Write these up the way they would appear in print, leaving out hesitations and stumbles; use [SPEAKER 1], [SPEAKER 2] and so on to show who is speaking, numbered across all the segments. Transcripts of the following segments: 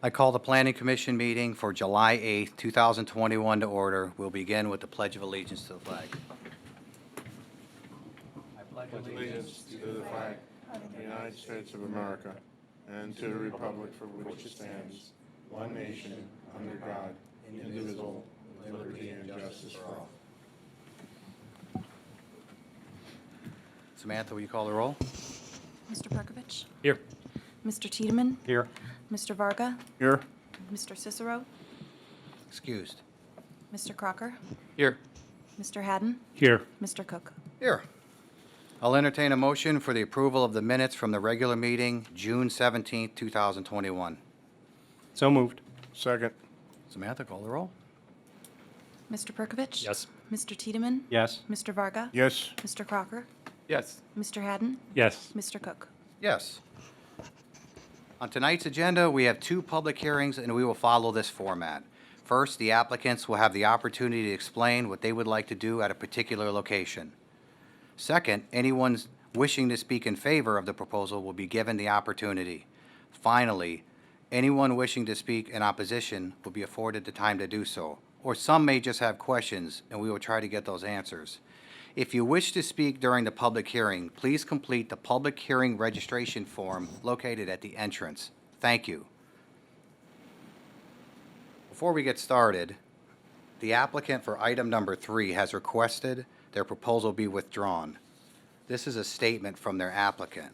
[SPEAKER 1] I call the Planning Commission meeting for July 8th, 2021 to order. We'll begin with the Pledge of Allegiance to the flag. I pledge
[SPEAKER 2] Allegiance to the flag of the United States of America and to the republic for which it stands, one nation, under God, indivisible, with liberty and justice for all.
[SPEAKER 1] Samantha, will you call the roll?
[SPEAKER 3] Mr. Perkovich?
[SPEAKER 4] Here.
[SPEAKER 3] Mr. Tiedemann?
[SPEAKER 4] Here.
[SPEAKER 3] Mr. Varga?
[SPEAKER 2] Here.
[SPEAKER 3] Mr. Cicero?
[SPEAKER 1] Excused.
[SPEAKER 3] Mr. Crocker?
[SPEAKER 4] Here.
[SPEAKER 3] Mr. Haddon?
[SPEAKER 4] Here.
[SPEAKER 3] Mr. Cook?
[SPEAKER 1] Here. I'll entertain a motion for the approval of the minutes from the regular meeting, June 17th, 2021.
[SPEAKER 4] So moved.
[SPEAKER 2] Second.
[SPEAKER 1] Samantha, call the roll.
[SPEAKER 3] Mr. Perkovich?
[SPEAKER 4] Yes.
[SPEAKER 3] Mr. Tiedemann?
[SPEAKER 4] Yes.
[SPEAKER 3] Mr. Varga?
[SPEAKER 2] Yes.
[SPEAKER 3] Mr. Crocker?
[SPEAKER 4] Yes.
[SPEAKER 3] Mr. Haddon?
[SPEAKER 4] Yes.
[SPEAKER 3] Mr. Cook?
[SPEAKER 1] Yes. On tonight's agenda, we have two public hearings, and we will follow this format. First, the applicants will have the opportunity to explain what they would like to do at a particular location. Second, anyone wishing to speak in favor of the proposal will be given the opportunity. Finally, anyone wishing to speak in opposition will be afforded the time to do so, or some may just have questions, and we will try to get those answers. If you wish to speak during the public hearing, please complete the public hearing registration form located at the entrance. Thank you. Before we get started, the applicant for item number 3 has requested their proposal be withdrawn. This is a statement from their applicant.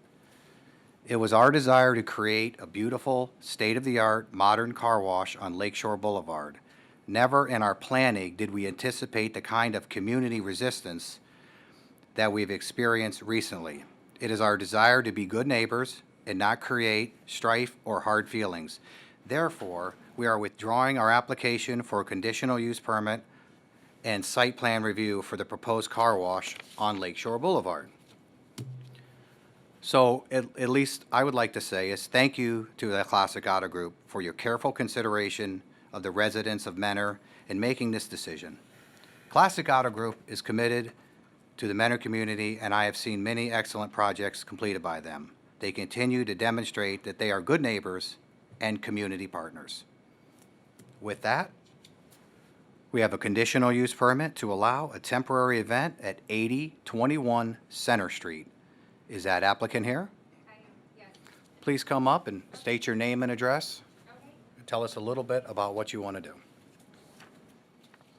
[SPEAKER 1] It was our desire to create a beautiful, state-of-the-art, modern car wash on Lakeshore Boulevard. Never in our planning did we anticipate the kind of community resistance that we've experienced recently. It is our desire to be good neighbors and not create strife or hard feelings. Therefore, we are withdrawing our application for a conditional use permit and site plan review for the proposed car wash on Lakeshore Boulevard. So at least I would like to say is thank you to the Classic Auto Group for your careful consideration of the residents of Manor in making this decision. Classic Auto Group is committed to the Manor community, and I have seen many excellent projects completed by them. They continue to demonstrate that they are good neighbors and community partners. With that, we have a conditional use permit to allow a temporary event at 8021 Center Street. Is that applicant here?
[SPEAKER 5] I am, yes.
[SPEAKER 1] Please come up and state your name and address.
[SPEAKER 5] Okay.
[SPEAKER 1] Tell us a little bit about what you want to do.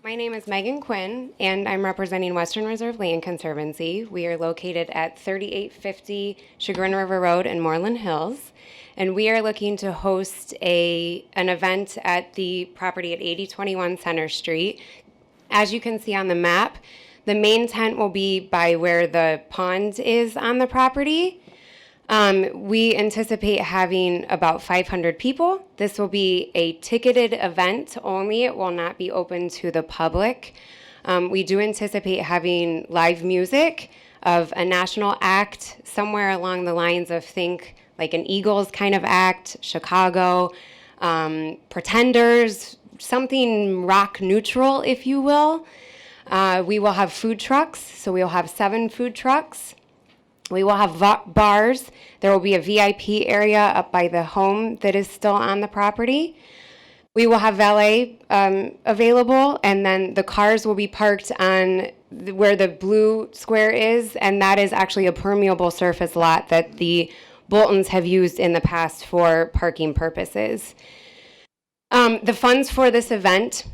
[SPEAKER 5] My name is Megan Quinn, and I'm representing Western Reserve Land Conservancy. We are located at 3850 Chagrin River Road in Moreland Hills, and we are looking to host an event at the property at 8021 Center Street. As you can see on the map, the main tent will be by where the pond is on the property. We anticipate having about 500 people. This will be a ticketed event only. It will not be open to the public. We do anticipate having live music of a national act somewhere along the lines of think like an Eagles kind of act, Chicago, Pretenders, something rock neutral, if you will. We will have food trucks, so we will have 7 food trucks. We will have bars. There will be a VIP area up by the home that is still on the property. We will have valet available, and then the cars will be parked on where the blue square is, and that is actually a permeable surface lot that the Boltons have used in the past for parking purposes. The funds for this event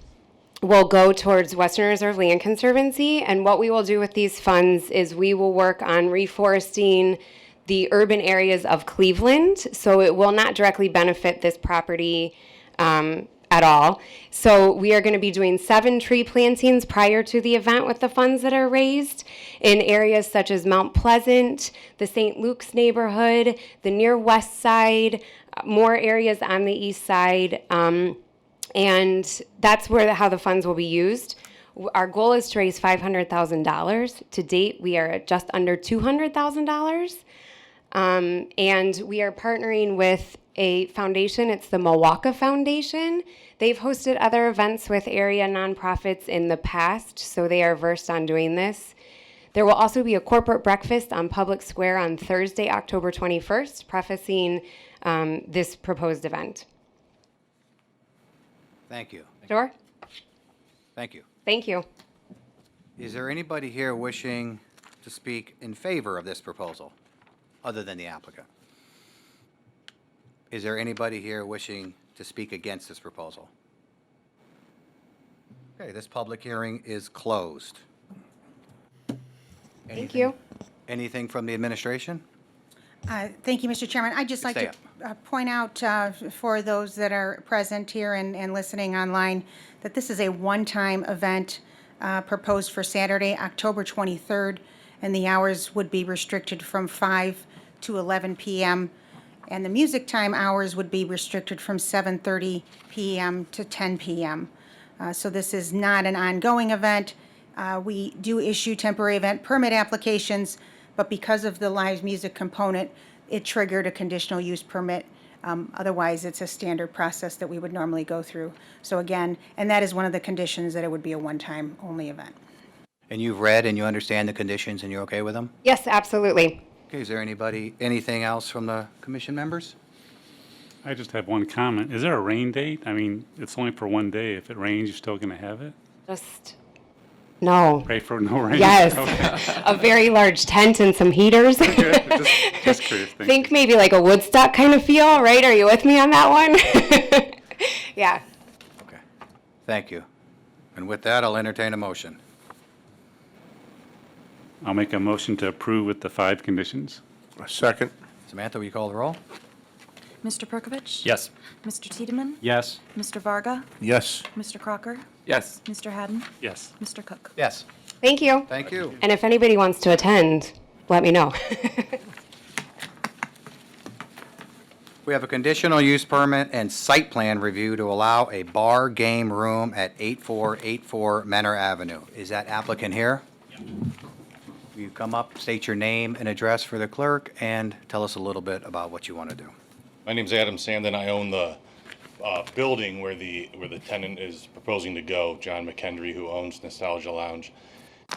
[SPEAKER 5] will go towards Western Reserve Land Conservancy, and what we will do with these funds is we will work on reforesting the urban areas of Cleveland, so it will not directly benefit this property at all. So we are going to be doing 7 tree plantings prior to the event with the funds that are raised in areas such as Mount Pleasant, the St. Luke's neighborhood, the near west side, more areas on the east side, and that's how the funds will be used. Our goal is to raise $500,000. To date, we are at just under $200,000. And we are partnering with a foundation. It's the Milwaukee Foundation. They've hosted other events with area nonprofits in the past, so they are versed on doing this. There will also be a corporate breakfast on Public Square on Thursday, October 21st, prefacing this proposed event.
[SPEAKER 1] Thank you.
[SPEAKER 5] Sure.
[SPEAKER 1] Thank you.
[SPEAKER 5] Thank you.
[SPEAKER 1] Is there anybody here wishing to speak in favor of this proposal, other than the applicant? Is there anybody here wishing to speak against this proposal? Okay, this public hearing is closed.
[SPEAKER 5] Thank you.
[SPEAKER 1] Anything from the administration?
[SPEAKER 6] Thank you, Mr. Chairman. I'd just like
[SPEAKER 1] Stay
[SPEAKER 6] to point out for those that are present here and listening online that this is a one-time event proposed for Saturday, October 23rd, and the hours would be restricted from 5 to 11 p.m., and the music time hours would be restricted from 7:30 p.m. to 10 p.m. So this is not an ongoing event. We do issue temporary event permit applications, but because of the live music component, it triggered a conditional use permit. Otherwise, it's a standard process that we would normally go through. So again, and that is one of the conditions, that it would be a one-time only event.
[SPEAKER 1] And you've read and you understand the conditions and you're okay with them?
[SPEAKER 5] Yes, absolutely.
[SPEAKER 1] Okay, is there anything else from the commission members?
[SPEAKER 7] I just have one comment. Is there a rain date? I mean, it's only for one day. If it rains, you're still going to have it?
[SPEAKER 5] Just, no.
[SPEAKER 7] Pray for no rain?
[SPEAKER 5] Yes.
[SPEAKER 7] Okay.
[SPEAKER 5] A very large tent and some heaters.
[SPEAKER 7] Good. Just curious. Thank you.
[SPEAKER 5] Think maybe like a Woodstock kind of feel, right? Are you with me on that one? Yeah.
[SPEAKER 1] Okay, thank you. And with that, I'll entertain a motion.
[SPEAKER 7] I'll make a motion to approve with the 5 conditions.
[SPEAKER 2] A second.
[SPEAKER 1] Samantha, will you call the roll?
[SPEAKER 3] Mr. Perkovich?
[SPEAKER 4] Yes.
[SPEAKER 3] Mr. Tiedemann?
[SPEAKER 4] Yes.
[SPEAKER 3] Mr. Varga?
[SPEAKER 2] Yes.
[SPEAKER 3] Mr. Crocker?
[SPEAKER 4] Yes.
[SPEAKER 3] Mr. Haddon?
[SPEAKER 7] Yes.
[SPEAKER 3] Mr. Cook?
[SPEAKER 1] Yes.
[SPEAKER 5] Thank you.
[SPEAKER 1] Thank you.
[SPEAKER 5] And if anybody wants to attend, let me know.
[SPEAKER 1] We have a conditional use permit and site plan review to allow a bar game room at 8484 Manor Avenue. Is that applicant here? Will you come up, state your name and address for the clerk, and tell us a little bit about what you want to do?
[SPEAKER 8] My name's Adam Sandin. I own the building where the tenant is proposing to go, John McKendry, who owns Nostalgia Lounge.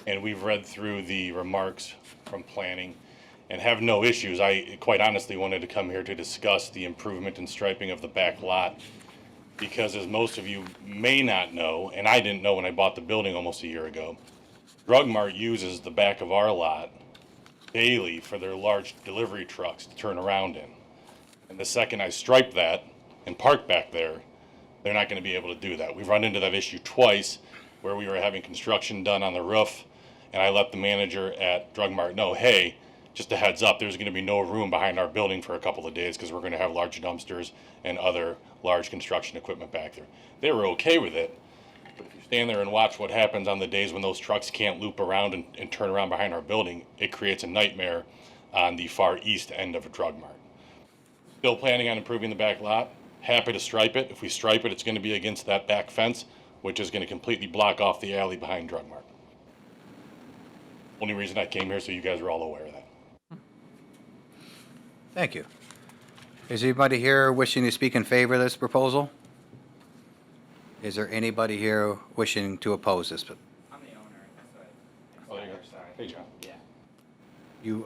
[SPEAKER 8] And we've read through the remarks from planning and have no issues. I quite honestly wanted to come here to discuss the improvement and striping of the back lot, because as most of you may not know, and I didn't know when I bought the building almost a year ago, Drug Mart uses the back of our lot daily for their large delivery trucks to turn around in. And the second I stripe that and park back there, they're not going to be able to do that. We've run into that issue twice where we were having construction done on the roof, and I let the manager at Drug Mart know, hey, just a heads up, there's going to be no room behind our building for a couple of days because we're going to have large dumpsters and other large construction equipment back there. They were okay with it, but if you stand there and watch what happens on the days when those trucks can't loop around and turn around behind our building, it creates a nightmare on the far east end of a Drug Mart. Still planning on improving the back lot. Happy to stripe it. If we stripe it, it's going to be against that back fence, which is going to completely block off the alley behind Drug Mart. Only reason I came here so you guys are all aware of that.
[SPEAKER 1] Thank you. Is anybody here wishing to speak in favor of this proposal? Is there anybody here wishing to oppose this?
[SPEAKER 4] I'm the owner.
[SPEAKER 8] Oh, there you go. Hey, John.
[SPEAKER 4] Yeah.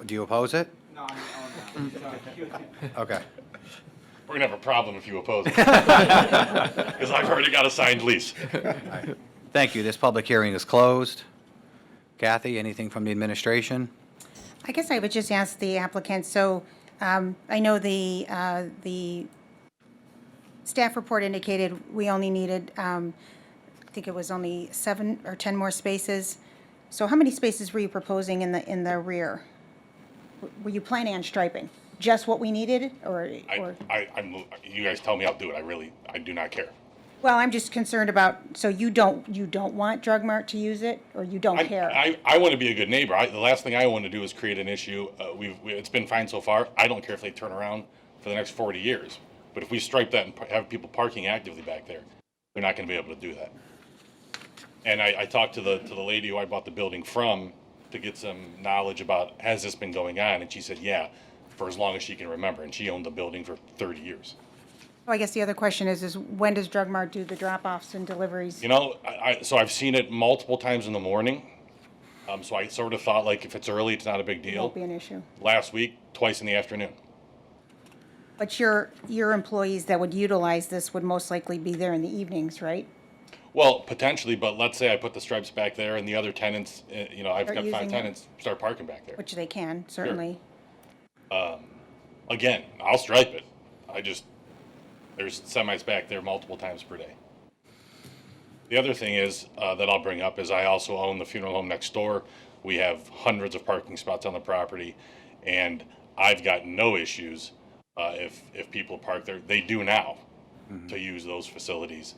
[SPEAKER 1] Do you oppose it?
[SPEAKER 4] No, I'm the owner.
[SPEAKER 1] Okay.
[SPEAKER 8] We're going to have a problem if you oppose it. Because I've already got a signed lease.
[SPEAKER 1] Thank you. This public hearing is closed. Kathy, anything from the administration?
[SPEAKER 6] I guess I would just ask the applicant, so I know the staff report indicated we only needed, I think it was only 7 or 10 more spaces. So how many spaces were you proposing in the rear? Were you planning on striping? Just what we needed, or?
[SPEAKER 8] You guys tell me, I'll do it. I do not care.
[SPEAKER 6] Well, I'm just concerned about, so you don't want Drug Mart to use it, or you don't care?
[SPEAKER 8] I want to be a good neighbor. The last thing I want to do is create an issue. It's been fine so far. I don't care if they turn around for the next 40 years. But if we stripe that and have people parking actively back there, they're not going to be able to do that. And I talked to the lady who I bought the building from to get some knowledge about, has this been going on? And she said, yeah, for as long as she can remember. And she owned the building for 30 years.
[SPEAKER 6] So I guess the other question is when does Drug Mart do the drop-offs and deliveries?
[SPEAKER 8] You know, so I've seen it multiple times in the morning. So I sort of thought, like, if it's early, it's not a big
[SPEAKER 6] It
[SPEAKER 8] deal.
[SPEAKER 6] won't be an issue.
[SPEAKER 8] Last week, twice in the afternoon.
[SPEAKER 6] But your employees that would utilize this would most likely be there in the evenings, right?
[SPEAKER 8] Well, potentially, but let's say I put the stripes back there and the other tenants, I've
[SPEAKER 6] Start
[SPEAKER 8] got
[SPEAKER 6] using
[SPEAKER 8] 5
[SPEAKER 6] it.
[SPEAKER 8] tenants, start parking back there.
[SPEAKER 6] Which they can, certainly.
[SPEAKER 8] Again, I'll stripe it. There's semis back there multiple times per day. The other thing is, that I'll bring up is I also own the funeral home next door. We have hundreds of parking spots on the property, and I've got no issues, if people park there. They do now to use those facilities.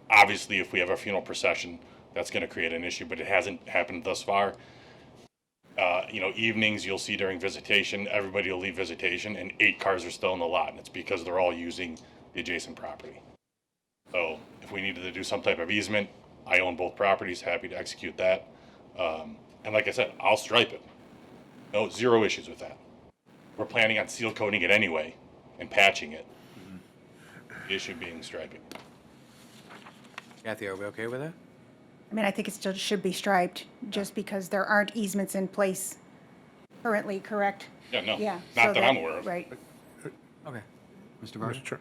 [SPEAKER 8] Obviously, if we have a funeral procession, that's gonna create an issue, but it hasn't happened thus far. Evenings you'll see during visitation, everybody will leave visitation and 8 cars are still in the lot, and it's because they're all using the adjacent property. So if we needed to do some type of easement, I own both properties, happy to execute that. And like I said, I'll stripe it. No, zero issues with that. We're planning on seal coating it anyway and patching it. The issue being striping.
[SPEAKER 1] Kathy, are we okay with that?
[SPEAKER 6] I mean, I think it still should be striped, just because there aren't easements in place currently, correct?
[SPEAKER 8] Yeah, no,
[SPEAKER 6] Yeah.
[SPEAKER 8] not
[SPEAKER 6] so
[SPEAKER 8] that I'm aware of.
[SPEAKER 6] Right.
[SPEAKER 1] Okay. Mr. Varga?
[SPEAKER 2] Mr. Chair.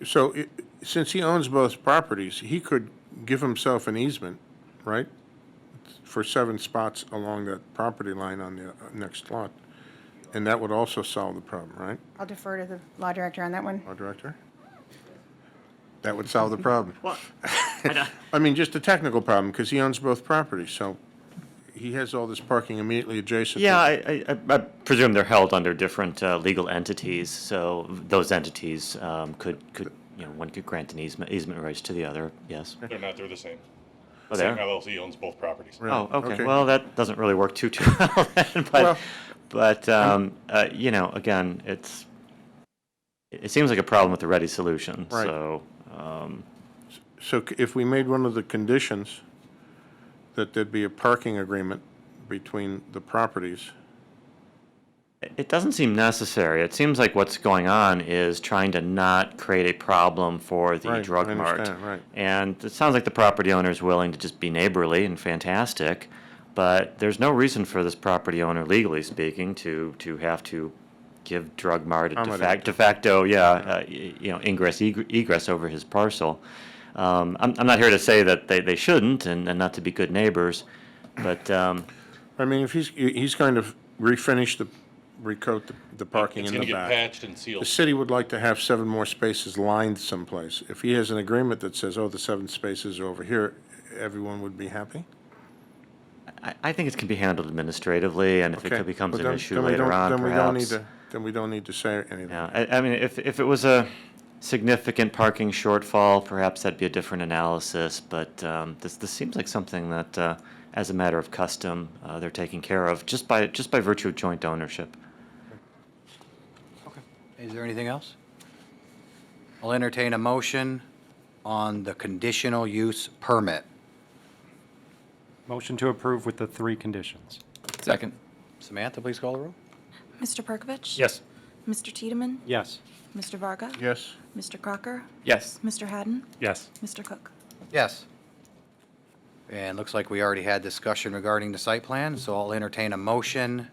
[SPEAKER 2] So, since he owns both properties, he could give himself an easement, right? For 7 spots along that property line on the next lot. And that would also solve the problem, right,
[SPEAKER 6] I'll defer to the law director on that one.
[SPEAKER 2] Law Director? That would solve the problem.
[SPEAKER 9] Well,
[SPEAKER 2] I mean, just a technical problem, because he owns both properties, so he has all this parking immediately adjacent.
[SPEAKER 9] yeah, I presume they're held under different legal entities, so those entities could one could grant an easement rights to the other, yes.
[SPEAKER 8] They're not, they're the same.
[SPEAKER 9] Oh,
[SPEAKER 8] Same
[SPEAKER 9] they are?
[SPEAKER 8] LLC owns both properties.
[SPEAKER 2] Really?
[SPEAKER 9] Oh, okay,
[SPEAKER 2] Okay.
[SPEAKER 9] well, that doesn't really work too well then,
[SPEAKER 2] Well-
[SPEAKER 9] but, again, it seems like a problem with a ready solution,
[SPEAKER 2] Right.
[SPEAKER 9] so,
[SPEAKER 2] So if we made one of the conditions that there'd be a parking agreement between the properties,
[SPEAKER 9] it doesn't seem necessary. It seems like what's going on is trying to not create a problem for the
[SPEAKER 2] Right,
[SPEAKER 9] drug
[SPEAKER 2] I
[SPEAKER 9] mart.
[SPEAKER 2] understand, right.
[SPEAKER 9] And it sounds like the property owner is willing to just be neighborly and fantastic, but there's no reason for this property owner, legally speaking, to have to give drug mart a
[SPEAKER 2] Accommodate.
[SPEAKER 9] de facto, ingress, egress over his parcel. I'm not here to say that they shouldn't and not to be good neighbors, but,
[SPEAKER 2] I mean, if he's going to recoat the parking
[SPEAKER 8] It's
[SPEAKER 2] in
[SPEAKER 8] gonna
[SPEAKER 2] the
[SPEAKER 8] get
[SPEAKER 2] back.
[SPEAKER 8] patched and
[SPEAKER 2] The
[SPEAKER 8] sealed.
[SPEAKER 2] city would like to have 7 more spaces lined someplace. If he has an agreement that says, oh, the 7 spaces are over here, everyone would be happy?
[SPEAKER 9] I think it can be handled administratively, and if
[SPEAKER 2] Okay.
[SPEAKER 9] it becomes
[SPEAKER 2] Well,
[SPEAKER 9] an
[SPEAKER 2] then-
[SPEAKER 9] issue
[SPEAKER 2] then we
[SPEAKER 9] later
[SPEAKER 2] don't-
[SPEAKER 9] on,
[SPEAKER 2] then we don't need
[SPEAKER 9] perhaps.
[SPEAKER 2] Then we don't need to say anything.
[SPEAKER 9] Yeah, I mean, if it was a significant parking shortfall, perhaps that'd be a different analysis, but this seems like something that, as a matter of custom, they're taking care of just by virtue of joint ownership.
[SPEAKER 1] Is there anything else? I'll entertain a motion on the conditional use permit.
[SPEAKER 10] Motion to approve with the 3 conditions.
[SPEAKER 4] Second.
[SPEAKER 1] Samantha, please call the roll.
[SPEAKER 3] Mr. Perkovich?
[SPEAKER 10] Yes.
[SPEAKER 3] Mr. Tiedemann?
[SPEAKER 10] Yes.
[SPEAKER 3] Mr. Varga?
[SPEAKER 2] Yes?
[SPEAKER 3] Mr. Crocker?
[SPEAKER 4] Yes.
[SPEAKER 3] Mr. Haddon?
[SPEAKER 7] Yes.
[SPEAKER 3] Mr. Cook?
[SPEAKER 1] Yes. And looks like we already had discussion regarding the site plan, so I'll entertain a motion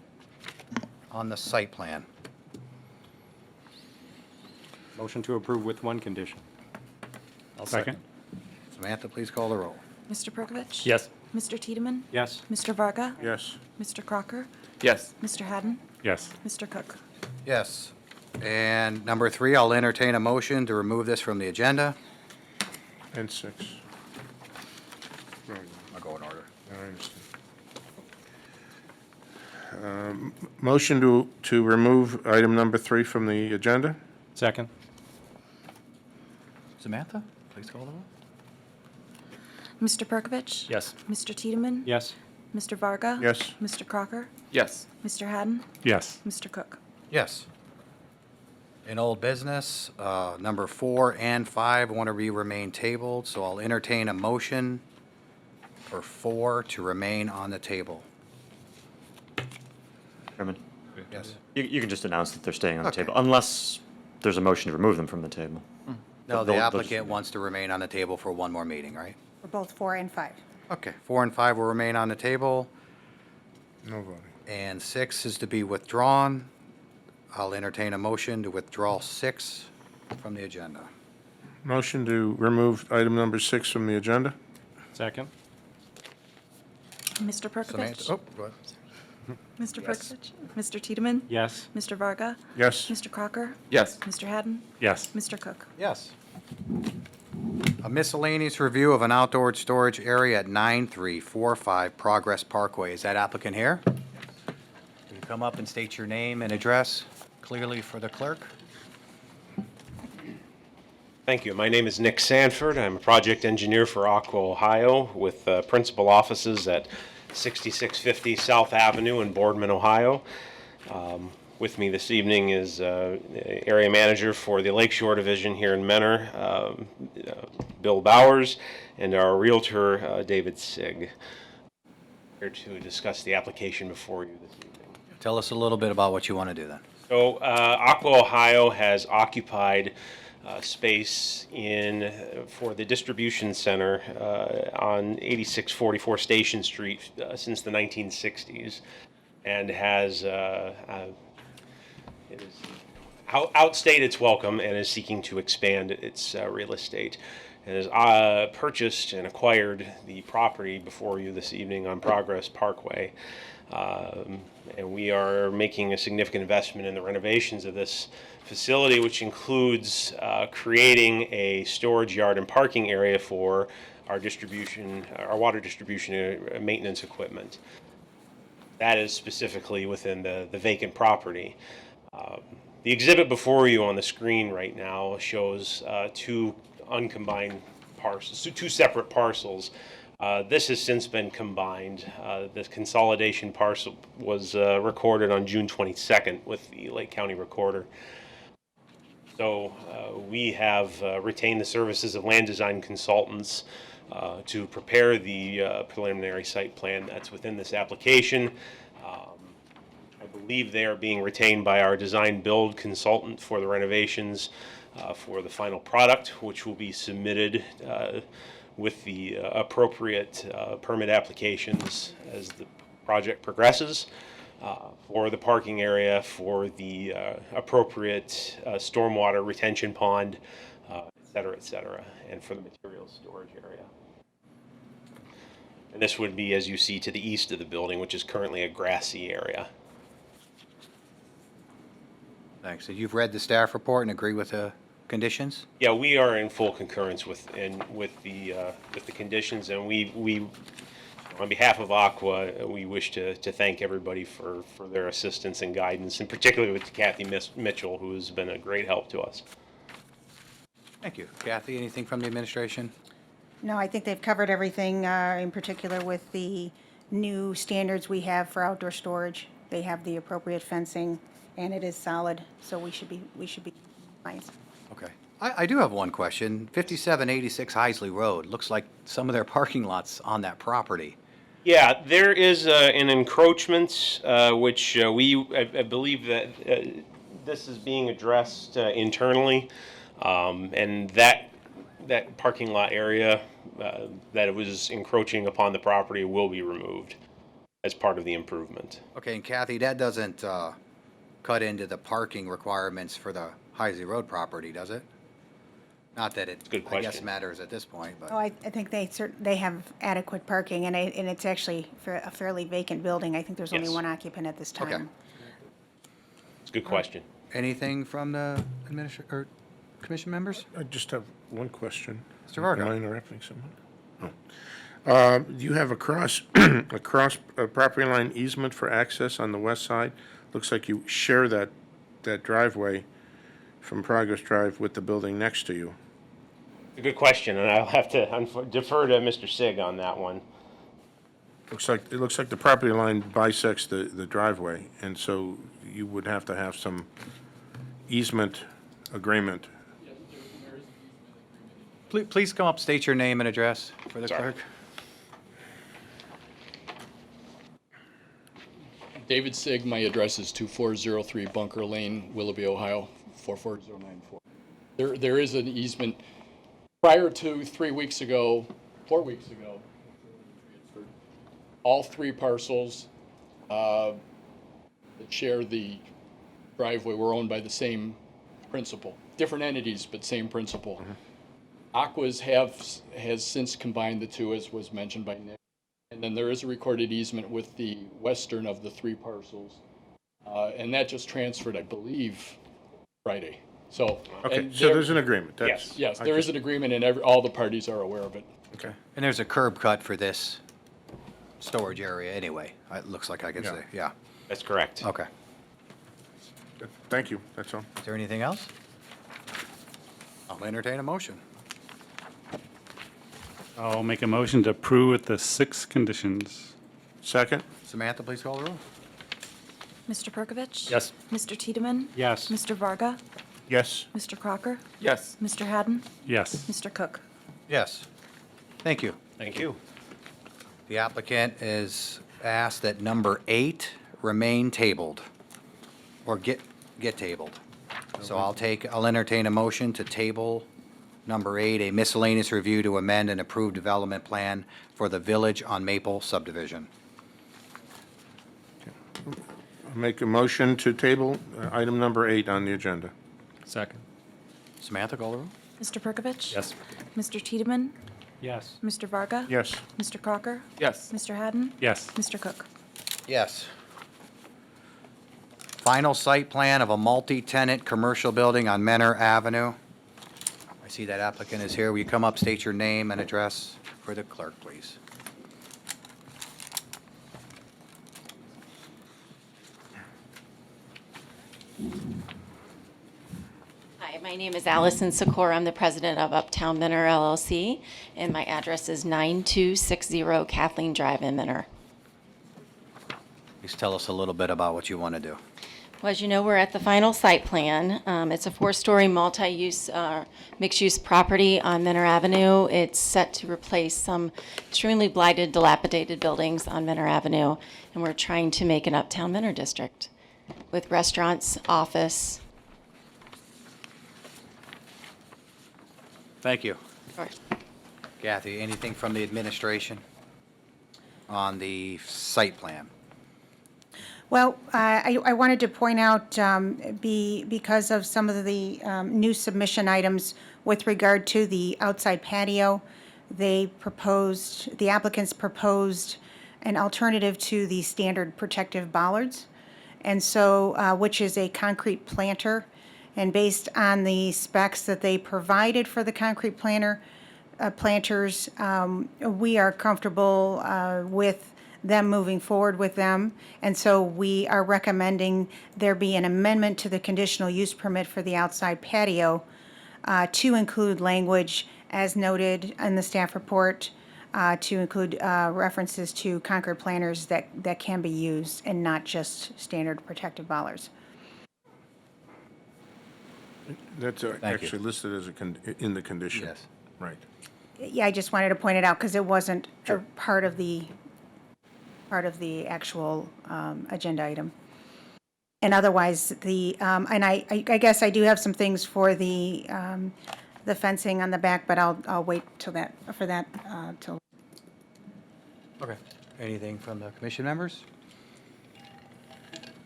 [SPEAKER 1] on the site plan.
[SPEAKER 10] Motion to approve with 1 condition.
[SPEAKER 1] I'll
[SPEAKER 7] Second?
[SPEAKER 1] Samantha, please call the roll.
[SPEAKER 3] Mr. Perkovich?
[SPEAKER 10] Yes.
[SPEAKER 3] Mr. Tiedemann?
[SPEAKER 10] Yes.
[SPEAKER 3] Mr. Varga?
[SPEAKER 2] Yes.
[SPEAKER 3] Mr. Crocker?
[SPEAKER 4] Yes.
[SPEAKER 3] Mr. Haddon?
[SPEAKER 7] Yes.
[SPEAKER 3] Mr. Cook?
[SPEAKER 1] Yes. And number 3, I'll entertain a motion to remove this from the agenda.
[SPEAKER 2] And 6.
[SPEAKER 1] I'll go in order.
[SPEAKER 2] I understand. Motion to remove item number 3 from the agenda?
[SPEAKER 10] Second.
[SPEAKER 1] Samantha, please call the roll.
[SPEAKER 3] Mr. Perkovich?
[SPEAKER 10] Yes.
[SPEAKER 3] Mr. Tiedemann?
[SPEAKER 10] Yes.
[SPEAKER 3] Mr. Varga?
[SPEAKER 2] Yes.
[SPEAKER 3] Mr. Crocker?
[SPEAKER 4] Yes.
[SPEAKER 3] Mr. Haddon?
[SPEAKER 7] Yes.
[SPEAKER 3] Mr. Cook?
[SPEAKER 1] Yes. In old business, number 4 and 5 want to remain tabled, so I'll entertain a motion for 4 to remain on the table.
[SPEAKER 9] Chairman,
[SPEAKER 1] Yes.
[SPEAKER 9] you can just announce that they're staying on the
[SPEAKER 1] Okay.
[SPEAKER 9] table, unless there's a motion to remove them from the table.
[SPEAKER 1] No, the
[SPEAKER 9] They'll-
[SPEAKER 1] applicant wants to remain on the table for one more meeting, right?
[SPEAKER 6] For both 4 and 5.
[SPEAKER 1] Okay, 4 and 5 will remain on the table,
[SPEAKER 2] No voting.
[SPEAKER 1] and 6 is to be withdrawn. I'll entertain a motion to withdraw 6 from the agenda.
[SPEAKER 2] Motion to remove item number 6 from the agenda?
[SPEAKER 10] Second.
[SPEAKER 3] Mr.
[SPEAKER 1] Samantha,
[SPEAKER 3] Perkovich?
[SPEAKER 1] oh, go ahead.
[SPEAKER 3] Mr.
[SPEAKER 1] Yes.
[SPEAKER 3] Perkovich? Mr. Tiedemann?
[SPEAKER 10] Yes.
[SPEAKER 3] Mr. Varga?
[SPEAKER 2] Yes.
[SPEAKER 3] Mr. Crocker?
[SPEAKER 10] Yes.
[SPEAKER 3] Mr. Hadden?
[SPEAKER 7] Yes.
[SPEAKER 3] Mr. Cook?
[SPEAKER 1] Yes. A miscellaneous review of an outdoor storage area at 9345 Progress Parkway. Is that applicant here? Can you come up and state your name and address clearly for the clerk?
[SPEAKER 11] Thank you. My name is Nick Sanford. I'm a project engineer for Aqua, Ohio, with principal offices at 6650 South Avenue in Boardman, Ohio. With me this evening is area manager for the Lakeshore Division here in Manor, Bill Bowers, and our realtor, David Sigg, here to discuss the application before you this evening.
[SPEAKER 1] Tell us a little bit about what you want to do then.
[SPEAKER 11] So Aqua, Ohio has occupied space for the distribution center on 8644 Station Street since the 1960s, and has outstayed its welcome and is seeking to expand its real estate, and has purchased and acquired the property before you this evening on Progress Parkway. And we are making a significant investment in the renovations of this facility, which includes creating a storage yard and parking area for our water distribution and maintenance equipment. That is specifically within the vacant property. The exhibit before you on the screen right now shows two uncombined parcels, two separate parcels. This has since been combined. The consolidation parcel was recorded on June 22nd with the Lake County Recorder. So we have retained the services of land design consultants to prepare the preliminary site plan that's within this application. I believe they are being retained by our design build consultant for the renovations for the final product, which will be submitted with the appropriate permit applications as the project progresses, for the parking area, for the appropriate stormwater retention pond, et cetera, and for the materials storage area. And this would be, as you see, to the east of the building, which is currently a grassy area.
[SPEAKER 1] Thanks. So you've read the staff report and agree with the conditions?
[SPEAKER 11] Yeah, we are in full concurrence with the conditions, and we on behalf of Aqua, we wish to thank everybody for their assistance and guidance, and particularly with Kathy Mitchell, who has been a great help to us.
[SPEAKER 1] Thank you. Kathy, anything from the administration?
[SPEAKER 6] No, I think they've covered everything, in particular with the new standards we have for outdoor storage. They have the appropriate fencing, and it is solid, so we should be fine.
[SPEAKER 1] Okay. I do have one question. 5786 Heisley Road, looks like some of their parking lots on that property.
[SPEAKER 11] Yeah, there is an encroachment, which I believe that this is being addressed internally, and that parking lot area that it was encroaching upon the property will be removed as part of the improvement.
[SPEAKER 1] Okay, and Kathy, that doesn't cut into the parking requirements for the Heisley Road property, does it? Not that it,
[SPEAKER 11] Good
[SPEAKER 1] I guess,
[SPEAKER 11] question.
[SPEAKER 1] matters at this point, but.
[SPEAKER 6] Oh, I think they have adequate parking, and it's actually for a fairly vacant building. I think there's only
[SPEAKER 11] Yes.
[SPEAKER 6] one occupant at this time.
[SPEAKER 1] Okay.
[SPEAKER 11] It's a good question.
[SPEAKER 1] Anything from the commission members?
[SPEAKER 2] I just have one question.
[SPEAKER 1] Mr. Varga.
[SPEAKER 2] Am I interrupting someone? No. Do you have a cross property line easement for access on the west side? Looks like you share that driveway from Progress Drive with the building next to you.
[SPEAKER 11] A good question, and I'll have to defer to Mr. Sigg on that one.
[SPEAKER 2] It looks like the property line bisects the driveway, and so you would have to have some easement agreement.
[SPEAKER 1] Please come up, state your name and address for the
[SPEAKER 11] Sorry.
[SPEAKER 1] clerk.
[SPEAKER 12] David Sigg, my address is 2403 Bunker Lane, Willoughby, Ohio, 44094. There is an easement. Prior to 4 weeks ago, all three parcels that share the driveway were owned by the same principal. Different entities, but same principal. Aquas has since combined the two, as was mentioned by Nick. And then there is a recorded easement with the western of the 3 parcels. And that just transferred, I believe, Friday. So,
[SPEAKER 2] Okay,
[SPEAKER 12] and
[SPEAKER 2] so there's an agreement.
[SPEAKER 12] yes, there is an agreement, and all the parties are aware of it.
[SPEAKER 2] Okay.
[SPEAKER 1] And there's a curb cut for this storage area anyway, it looks like I can
[SPEAKER 2] Yeah.
[SPEAKER 1] say, yeah.
[SPEAKER 11] That's correct.
[SPEAKER 1] Okay.
[SPEAKER 2] Thank you, that's all.
[SPEAKER 1] Is there anything else? I'll entertain a motion.
[SPEAKER 7] I'll make a motion to approve with the 6 conditions.
[SPEAKER 2] Second?
[SPEAKER 1] Samantha, please call the roll.
[SPEAKER 3] Mr. Perkovich?
[SPEAKER 10] Yes.
[SPEAKER 3] Mr. Tiedemann?
[SPEAKER 10] Yes.
[SPEAKER 3] Mr. Varga?
[SPEAKER 2] Yes.
[SPEAKER 3] Mr. Crocker?
[SPEAKER 10] Yes.
[SPEAKER 3] Mr. Haddon?
[SPEAKER 7] Yes.
[SPEAKER 3] Mr. Cook?
[SPEAKER 1] Yes. Thank you.
[SPEAKER 11] Thank you.
[SPEAKER 1] The applicant is asked that number 8 remain tabled, or get tabled. So I'll entertain a motion to table number 8, a miscellaneous review to amend an approved development plan for the Village on Maple subdivision.
[SPEAKER 2] Make a motion to table item number 8 on the agenda.
[SPEAKER 10] Second.
[SPEAKER 1] Samantha, call the roll.
[SPEAKER 3] Mr. Perkovich?
[SPEAKER 10] Yes.
[SPEAKER 3] Mr. Tiedemann?
[SPEAKER 10] Yes.
[SPEAKER 3] Mr. Varga?
[SPEAKER 2] Yes.
[SPEAKER 3] Mr. Crocker?
[SPEAKER 10] Yes.
[SPEAKER 3] Mr. Haddon?
[SPEAKER 7] Yes.
[SPEAKER 3] Mr. Cook?
[SPEAKER 1] Yes. Final site plan of a multi-tenant commercial building on Manor Avenue. I see that applicant is here. Will you come up, state your name and address for the clerk, please?
[SPEAKER 13] Hi, my name is Allison Sikora. I'm the president of Uptown Manor LLC, and my address is 9260 Kathleen Drive in Manor.
[SPEAKER 1] Please tell us a little bit about what you want to do.
[SPEAKER 13] Well, as you know, we're at the final site plan. It's a 4-story multi-use, mixed-use property on Manor Avenue. It's set to replace some extremely blighted, dilapidated buildings on Manor Avenue, and we're trying to make an Uptown Manor district with restaurants, office.
[SPEAKER 1] Thank you.
[SPEAKER 13] Or-
[SPEAKER 1] Kathy, anything from the administration on the site plan?
[SPEAKER 6] Well, I wanted to point out, because of some of the new submission items with regard to the outside patio, the applicants proposed an alternative to the standard protective bollards, and so, which is a concrete planter. And based on the specs that they provided for the concrete planters, we are comfortable with them moving forward with them. And so we are recommending there be an amendment to the conditional use permit for the outside patio to include language as noted in the staff report, to include references to concrete planters that can be used and not just standard protective bollards.
[SPEAKER 2] That's actually listed as in the condition.
[SPEAKER 1] Yes.
[SPEAKER 2] Right.
[SPEAKER 6] Yeah, I just wanted to point it out because it wasn't a part of the actual agenda item. And otherwise, and I guess I do have some things for the fencing on the back, but I'll wait till till.
[SPEAKER 1] Okay. Anything from the commission members?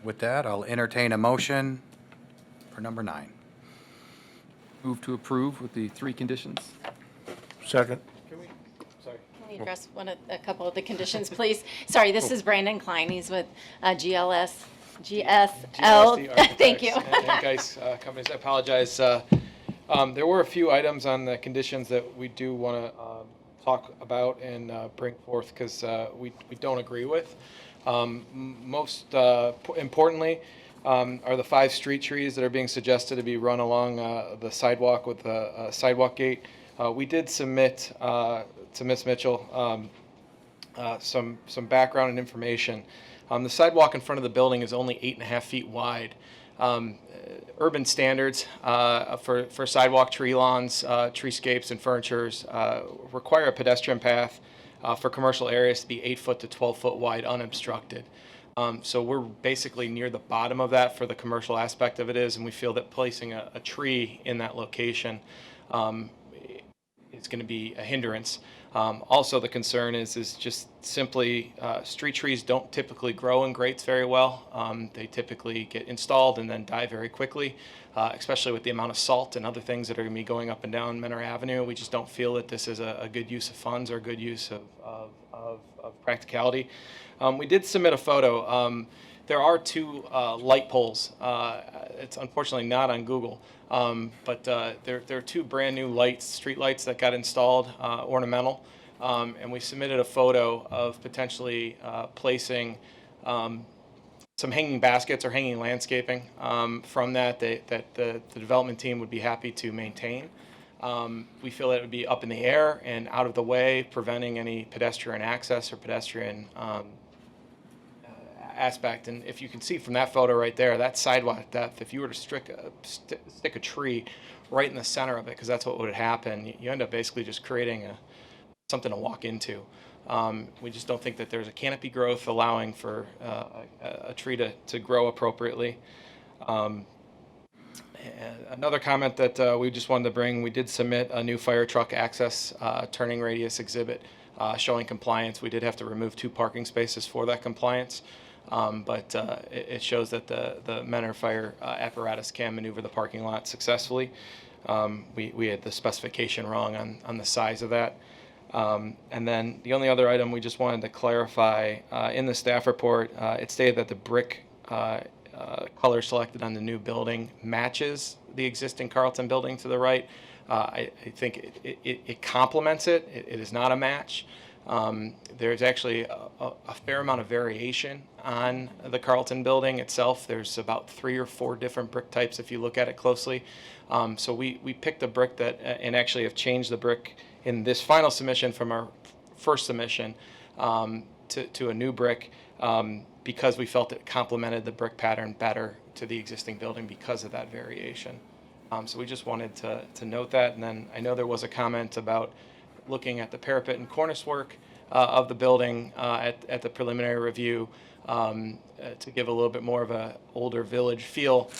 [SPEAKER 1] With that, I'll entertain a motion for number 9.
[SPEAKER 14] Move to approve with the 3 conditions.
[SPEAKER 2] Second?
[SPEAKER 13] Can we address a couple of the conditions, please? Sorry, this is Brandon Klein. He's with GSL. Thank you.
[SPEAKER 15] And guys, companies, I apologize. There were a few items on the conditions that we do want to talk about and bring forth because we don't agree with. Most importantly, are the 5 street trees that are being suggested to be run along the sidewalk with a sidewalk gate. We did submit to Ms. Mitchell some background and information. The sidewalk in front of the building is only 8.5 feet wide. Urban standards for sidewalk tree lawns, treescapes, and furnitures require a pedestrian path for commercial areas to be 8 foot to 12 foot wide, unobstructed. So we're basically near the bottom of that for the commercial aspect of it is, and we feel that placing a tree in that location is going to be a hindrance. Also, the concern is just simply street trees don't typically grow in grates very well. They typically get installed and then die very quickly, especially with the amount of salt and other things that are going to be going up and down Manor Avenue. We just don't feel that this is a good use of funds or a good use of practicality. We did submit a photo. There are two light poles. It's unfortunately not on Google, but there are two brand new lights, street lights that got installed, ornamental, and we submitted a photo of potentially placing some hanging baskets or hanging landscaping from that the development team would be happy to maintain. We feel that it would be up in the air and out of the way, preventing any pedestrian access or pedestrian aspect. And if you can see from that photo right there, that sidewalk depth, if you were to stick a tree right in the center of it, because that's what would happen, you end up basically just creating something to walk into. We just don't think that there's a canopy growth allowing for a tree to grow appropriately. Another comment that we just wanted to bring, we did submit a new fire truck access turning radius exhibit showing compliance. We did have to remove 2 parking spaces for that compliance. But it shows that the Manor fire apparatus can maneuver the parking lot successfully. We had the specification wrong on the size of that. And then the only other item we just wanted to clarify, in the staff report, it stated that the brick color selected on the new building matches the existing Carlton building to the right. I think it complements it. It is not a match. There's actually a fair amount of variation on the Carlton building itself. There's about 3 or 4 different brick types if you look at it closely. So we picked a brick that, and actually have changed the brick in this final submission from our first submission to a new brick because we felt it complemented the brick pattern better to the existing building because of that variation. So we just wanted to note that. And then I know there was a comment about looking at the parapet and cornice work of the building at the preliminary review to give a little bit more of a older village feel.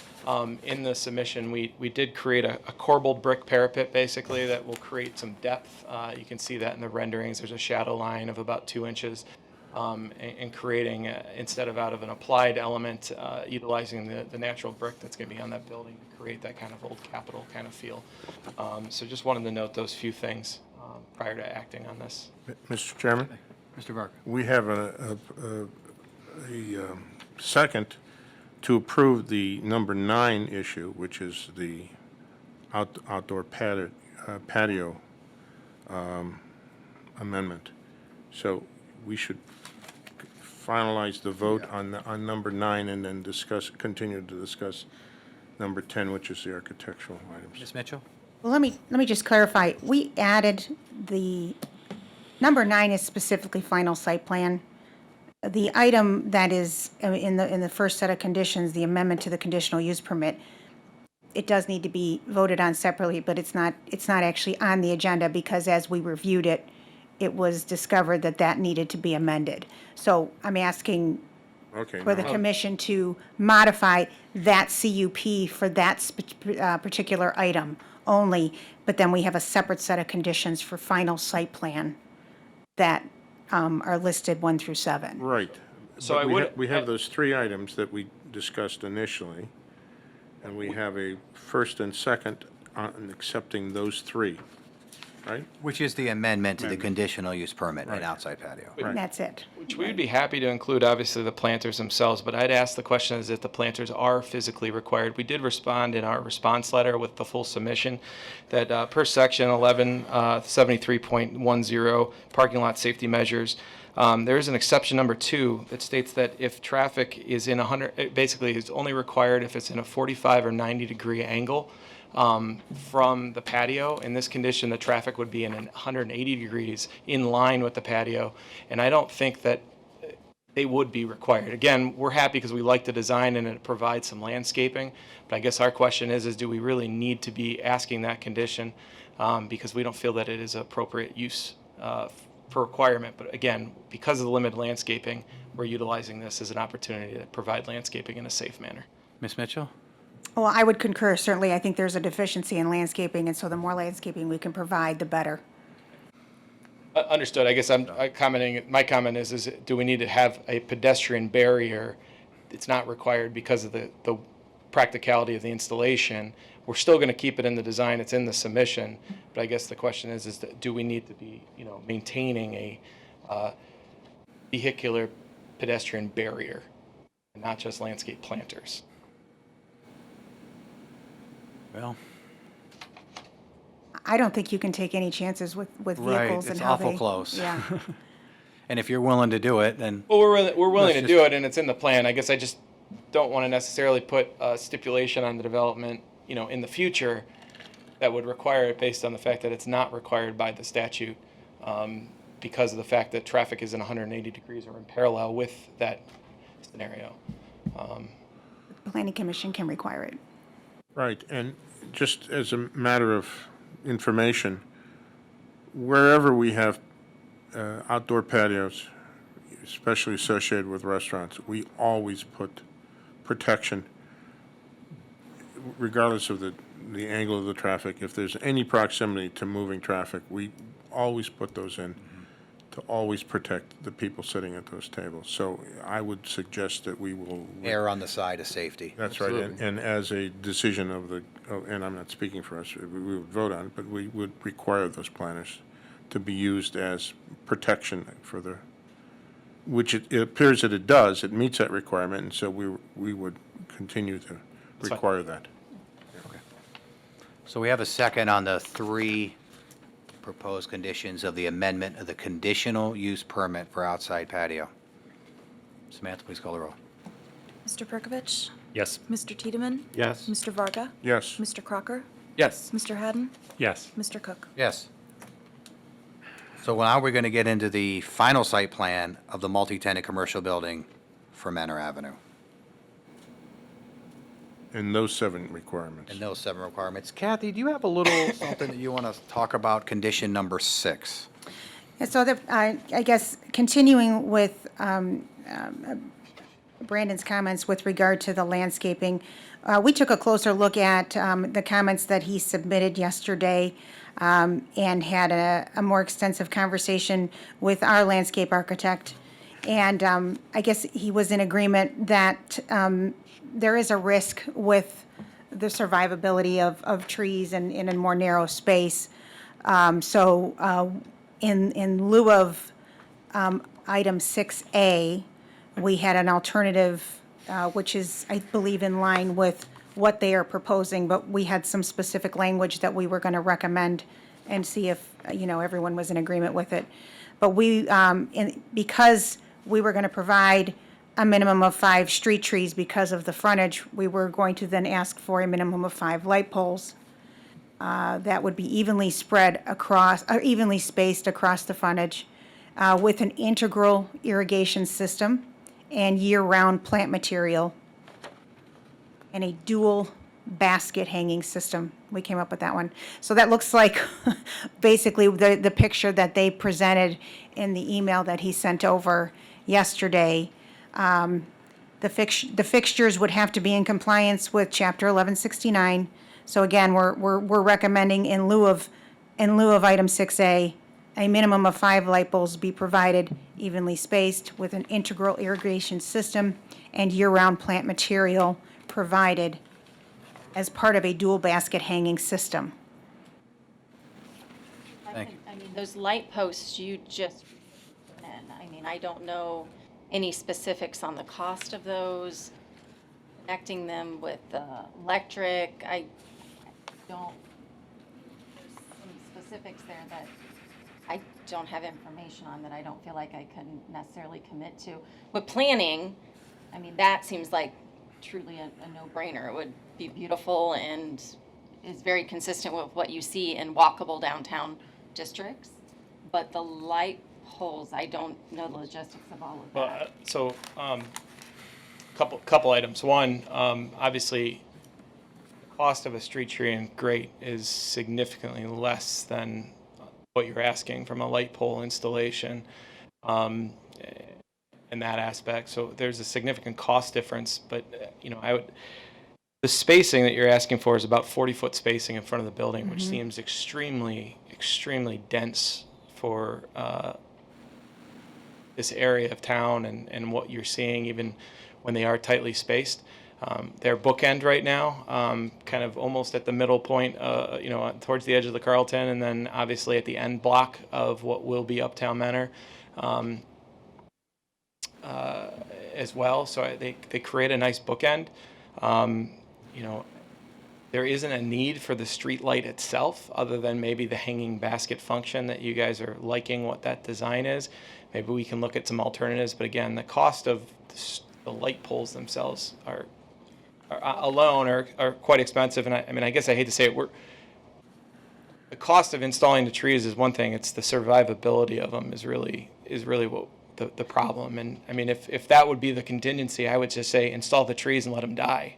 [SPEAKER 15] In the submission, we did create a corbelled brick parapet basically that will create some depth. You can see that in the renderings. There's a shadow line of about 2 inches. And creating, instead of out of an applied element, utilizing the natural brick that's going to be on that building to create that kind of old Capitol kind of feel. So just wanted to note those few things prior to acting on this.
[SPEAKER 2] Mr. Chairman?
[SPEAKER 1] Mr. Barker.
[SPEAKER 2] We have a second to approve the number 9 issue, which is the outdoor patio amendment. So we should finalize the vote on number 9 and then continue to discuss number 10, which is the architectural items.
[SPEAKER 1] Ms. Mitchell?
[SPEAKER 6] Well, let me just clarify. We added the, number 9 is specifically final site plan. The item that is in the first set of conditions, the amendment to the conditional use permit, it does need to be voted on separately, but it's not actually on the agenda because as we reviewed it, it was discovered that needed to be amended. So I'm asking for the commission to modify that CUP for that particular item only, but then we have a separate set of conditions for final site plan that are listed 1 through 7.
[SPEAKER 2] Right.
[SPEAKER 11] So
[SPEAKER 2] But we have those 3 items that we discussed initially, and we have a first and second on accepting those 3, right?
[SPEAKER 1] Which is the amendment to the conditional use permit and outside patio.
[SPEAKER 6] And that's it.
[SPEAKER 15] Which we would be happy to include, obviously, the planters themselves, but I'd ask the question is if the planters are physically required. We did respond in our response letter with the full submission that per section 1173.10, parking lot safety measures, there is an exception number 2 that states that if traffic is in 100, basically it's only required if it's in a 45 or 90 degree angle from the patio. In this condition, the traffic would be in 180 degrees in line with the patio, and I don't think that they would be required. Again, we're happy because we like the design and it provides some landscaping, but I guess our question is do we really need to be asking that condition because we don't feel that it is appropriate use for requirement. But again, because of the limited landscaping, we're utilizing this as an opportunity to provide landscaping in a safe manner.
[SPEAKER 1] Ms. Mitchell?
[SPEAKER 6] Well, I would concur. Certainly, I think there's a deficiency in landscaping, and so the more landscaping we can provide, the better.
[SPEAKER 15] Understood. I guess I'm commenting, my comment is do we need to have a pedestrian barrier? It's not required because of the practicality of the installation. We're still going to keep it in the design. It's in the submission. But I guess the question is that do we need to be, maintaining a vehicular pedestrian barrier and not just landscape planters?
[SPEAKER 1] Well,
[SPEAKER 6] I don't think you can take any chances with
[SPEAKER 1] right,
[SPEAKER 6] vehicles and
[SPEAKER 1] it's
[SPEAKER 6] how
[SPEAKER 1] awful
[SPEAKER 6] they.
[SPEAKER 1] close.
[SPEAKER 6] Yeah.
[SPEAKER 1] And if you're willing to do it, then
[SPEAKER 15] Well, we're willing
[SPEAKER 1] Let's
[SPEAKER 15] to do it, and it's in the plan. I guess I just don't want to necessarily put a stipulation on the development, in the future that would require it based on the fact that it's not required by the statute, because of the fact that traffic is in 180 degrees or in parallel with that scenario.
[SPEAKER 6] The Planning Commission can require it.
[SPEAKER 2] Right, and just as a matter of information, wherever we have outdoor patios, especially associated with restaurants, we always put protection, regardless of the angle of the traffic. If there's any proximity to moving traffic, we always put those in to always protect the people sitting at those tables. So I would suggest that we will
[SPEAKER 1] err on the side of safety.
[SPEAKER 2] That's right, and as a decision of and I'm not speaking for us, we would vote on it, but we would require those planters to be used as protection for which it appears that it does, it meets that requirement, and so we would continue to require that.
[SPEAKER 1] So we have a second on the 3 proposed conditions of the amendment of the conditional use permit for outside patio. Samantha, please call the roll.
[SPEAKER 3] Mr. Perkovich?
[SPEAKER 10] Yes.
[SPEAKER 3] Mr. Tiedemann?
[SPEAKER 10] Yes.
[SPEAKER 3] Mr. Varga?
[SPEAKER 2] Yes.
[SPEAKER 3] Mr. Crocker?
[SPEAKER 14] Yes.
[SPEAKER 3] Mr. Hadden?
[SPEAKER 7] Yes.
[SPEAKER 3] Mr. Cook?
[SPEAKER 1] Yes. So now we're going to get into the final site plan of the multi-tenant commercial building for Manor Avenue.
[SPEAKER 2] And those 7 requirements.
[SPEAKER 1] And those 7 requirements. Kathy, do you have a little something that you want to talk about, condition number 6?
[SPEAKER 6] And so I guess continuing with Brandon's comments with regard to the landscaping, we took a closer look at the comments that he submitted yesterday and had a more extensive conversation with our landscape architect. And I guess he was in agreement that there is a risk with the survivability of trees and in a more narrow space. So in lieu of item 6A, we had an alternative, which is, I believe, in line with what they are proposing, but we had some specific language that we were going to recommend and see if, everyone was in agreement with it. But because we were going to provide a minimum of 5 street trees because of the frontage, we were going to then ask for a minimum of 5 light poles that would be evenly spaced across the frontage with an integral irrigation system and year-round plant material and a dual basket hanging system. We came up with that one. So that looks like basically the picture that they presented in the email that he sent over yesterday. The fixtures would have to be in compliance with Chapter 1169. So again, we're recommending in lieu of item 6A, a minimum of 5 light bulbs be provided evenly spaced with an integral irrigation system and year-round plant material provided as part of a dual basket hanging system.
[SPEAKER 1] Thank you.
[SPEAKER 13] I mean, those light posts you just put in, I mean, I don't know any specifics on the cost of those, connecting them with electric. I don't, there's some specifics there that I don't have information on that I don't feel like I can necessarily commit to. With planning, I mean, that seems like truly a no-brainer. It would be beautiful and is very consistent with what you see in walkable downtown districts. But the light poles, I don't know the logistics of all of that.
[SPEAKER 15] Couple items. One, obviously, the cost of a street tree and grate is significantly less than what you're asking from a light pole installation in that aspect. So there's a significant cost difference, but the spacing that you're asking for is about 40-foot spacing in front of the building, which seems extremely dense for this area of town and what you're seeing, even when they are tightly spaced. They're bookend right now, kind of almost at the middle point, towards the edge of the Carlton, and then obviously at the end block of what will be Uptown Manor as well. So they create a nice bookend. There isn't a need for the street light itself, other than maybe the hanging basket function that you guys are liking what that design is. Maybe we can look at some alternatives, but again, the cost of the light poles themselves are quite expensive. And I guess I hate to say it, the cost of installing the trees is one thing. It's the survivability of them is really what the problem. And I mean, if that would be the contingency, I would just say install the trees and let them die.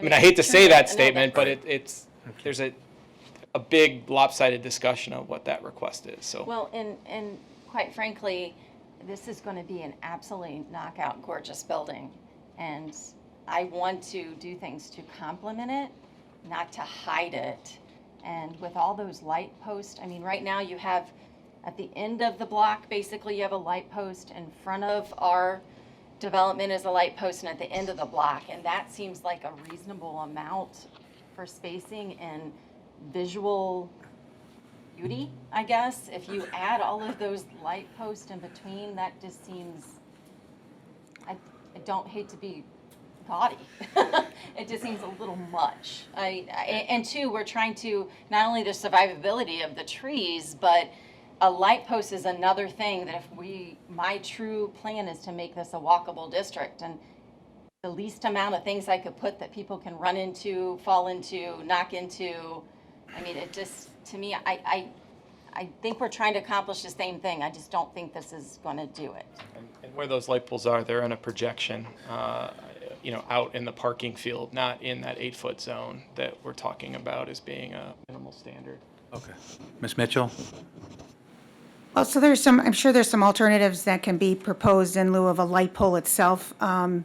[SPEAKER 15] And I hate to say that statement, but there's a big lopsided discussion of what that request is. So
[SPEAKER 13] Well, and quite frankly, this is going to be an absolutely knockout gorgeous building. And I want to do things to complement it, not to hide it. And with all those light posts, I mean, right now you have at the end of the block, basically you have a light post. In front of our development is a light post, and at the end of the block. And that seems like a reasonable amount for spacing and visual beauty, I guess. If you add all of those light posts in between, that just seems, I don't hate to be gaudy. It just seems a little much. And two, we're trying to, not only the survivability of the trees, but a light post is another thing that my true plan is to make this a walkable district, and the least amount of things I could put that people can run into, fall into, knock into. I mean, it just, to me, I think we're trying to accomplish the same thing. I just don't think this is going to do it.
[SPEAKER 15] and where those light poles are, they're in a projection, out in the parking field, not in that 8-foot zone that we're talking about as being a minimal standard.
[SPEAKER 1] Okay. Ms. Mitchell?
[SPEAKER 6] Well, so I'm sure there's some alternatives that can be proposed in lieu of a light pole itself. And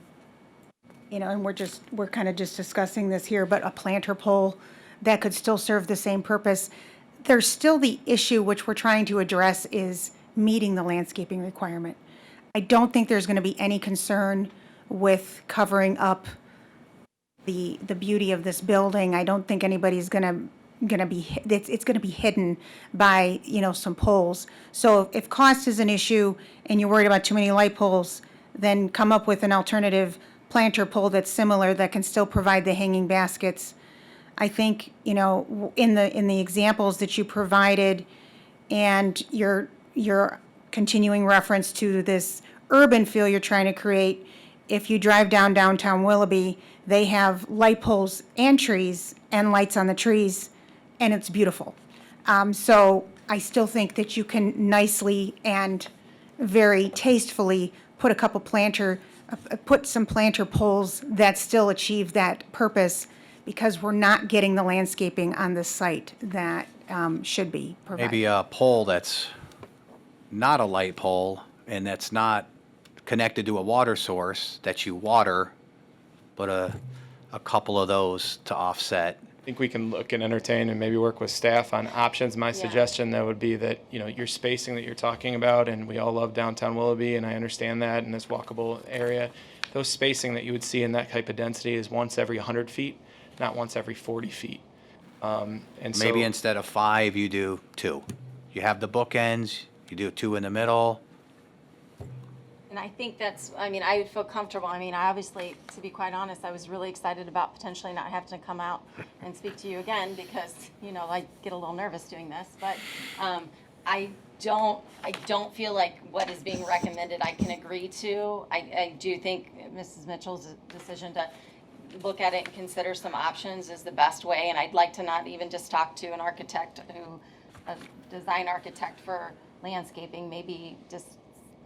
[SPEAKER 6] we're kind of just discussing this here, but a planter pole that could still serve the same purpose. There's still the issue which we're trying to address is meeting the landscaping requirement. I don't think there's going to be any concern with covering up the beauty of this building. I don't think anybody's going to be, it's going to be hidden by, some poles. So if cost is an issue and you're worried about too many light poles, then come up with an alternative planter pole that's similar that can still provide the hanging baskets. I think, in the examples that you provided and your continuing reference to this urban feel you're trying to create, if you drive downtown Willoughby, they have light poles and trees and lights on the trees, and it's beautiful. So I still think that you can nicely and very tastefully put some planter poles that still achieve that purpose, because we're not getting the landscaping on this site that should be provided.
[SPEAKER 1] Maybe a pole that's not a light pole and that's not connected to a water source that you water, but a couple of those to offset.
[SPEAKER 15] I think we can look and entertain and maybe work with staff on options. My suggestion, though, would be that, your spacing that you're talking about, and we all love downtown Willoughby, and I understand that in this walkable area, those spacing that you would see in that type of density is once every 100 feet, not once every 40 feet. And so
[SPEAKER 1] Maybe instead of 5, you do 2. You have the bookends, you do 2 in the middle.
[SPEAKER 13] And I think I would feel comfortable. Obviously, to be quite honest, I was really excited about potentially not having to come out and speak to you again, because, I get a little nervous doing this. But I don't feel like what is being recommended I can agree to. I do think Mrs. Mitchell's decision to look at it and consider some options is the best way. And I'd like to not even just talk to an architect a design architect for landscaping, maybe just,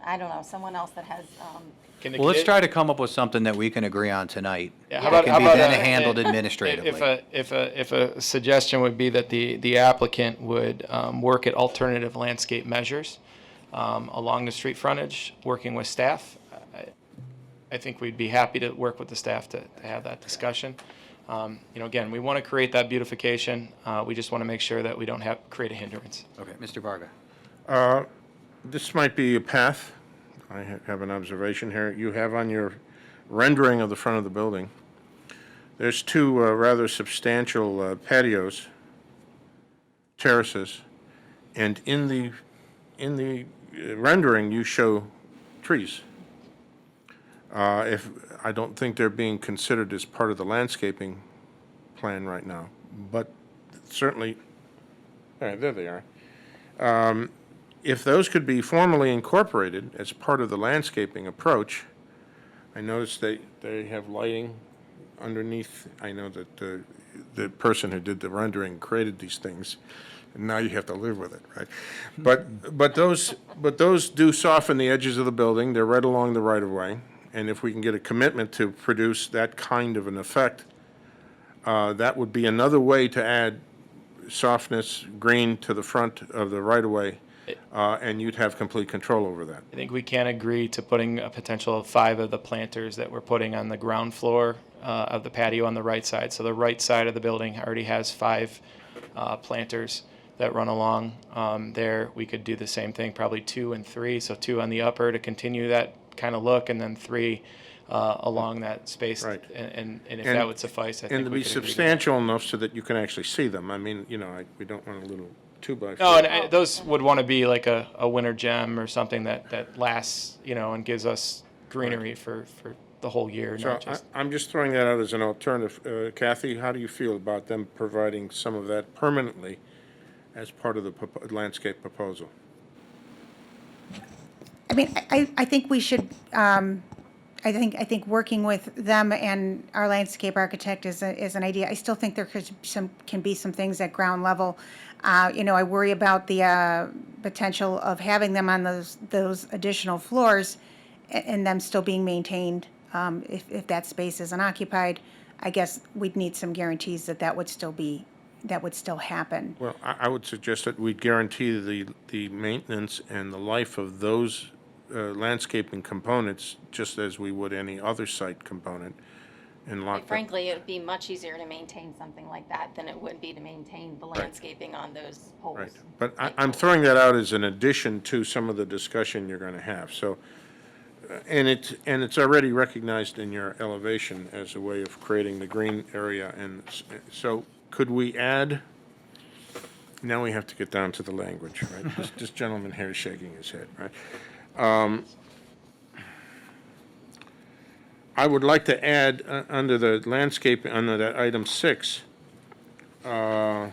[SPEAKER 13] I don't know, someone else that has.
[SPEAKER 1] Well, let's try to come up with something that we can agree on tonight.
[SPEAKER 15] Yeah,
[SPEAKER 1] That can be then handled administratively.
[SPEAKER 15] If a suggestion would be that the applicant would work at alternative landscape measures along the street frontage, working with staff. I think we'd be happy to work with the staff to have that discussion. Again, we want to create that beautification. We just want to make sure that we don't create a hindrance.
[SPEAKER 1] Okay, Mr. Varga.
[SPEAKER 2] This might be a path. I have an observation here. You have on your rendering of the front of the building, there's two rather substantial patios, terraces, and in the rendering, you show trees. If I don't think they're being considered as part of the landscaping plan right now, but certainly, all right, there they are. If those could be formally incorporated as part of the landscaping approach, I noticed they have lighting underneath. I know that the person who did the rendering created these things, and now you have to live with it, right? But those do soften the edges of the building. They're right along the right of way, and if we can get a commitment to produce that kind of an effect, that would be another way to add softness, green to the front of the right of way. And you'd have complete control over that.
[SPEAKER 15] I think we can agree to putting a potential of 5 of the planters that we're putting on the ground floor of the patio on the right side. So the right side of the building already has 5 planters that run along there. We could do the same thing, probably 2 and 3. So 2 on the upper to continue that kind of look, and then 3 along that space.
[SPEAKER 2] Right.
[SPEAKER 15] And if that would suffice, I think
[SPEAKER 2] and to
[SPEAKER 15] we
[SPEAKER 2] be
[SPEAKER 15] could agree to that.
[SPEAKER 2] substantial enough so that you can actually see them. I mean, we don't want a little 2x4.
[SPEAKER 15] No, and those would want to be like a winter gem or something that lasts, and gives us greenery for the whole year.
[SPEAKER 2] So
[SPEAKER 15] Not just,
[SPEAKER 2] I'm just throwing that out as an alternative. Kathy, how do you feel about them providing some of that permanently as part of the landscape proposal?
[SPEAKER 6] I mean, I think we should, I think working with them and our landscape architect is an idea. I still think there can be some things at ground level. I worry about the potential of having them on those additional floors and them still being maintained. If that space isn't occupied, I guess we'd need some guarantees that would still happen.
[SPEAKER 2] Well, I would suggest that we guarantee the maintenance and the life of those landscaping components just as we would any other site component, and lock them.
[SPEAKER 13] Frankly, it would be much easier to maintain something like that than it would be to maintain the landscaping on those poles.
[SPEAKER 2] Right, but I'm throwing that out as an addition to some of the discussion you're going to have. So, and it's already recognized in your elevation as a way of creating the green area. And so, could we add? Now we have to get down to the language, right? This gentleman here is shaking his head, right? I would like to add under the landscape, under that item 6, I'm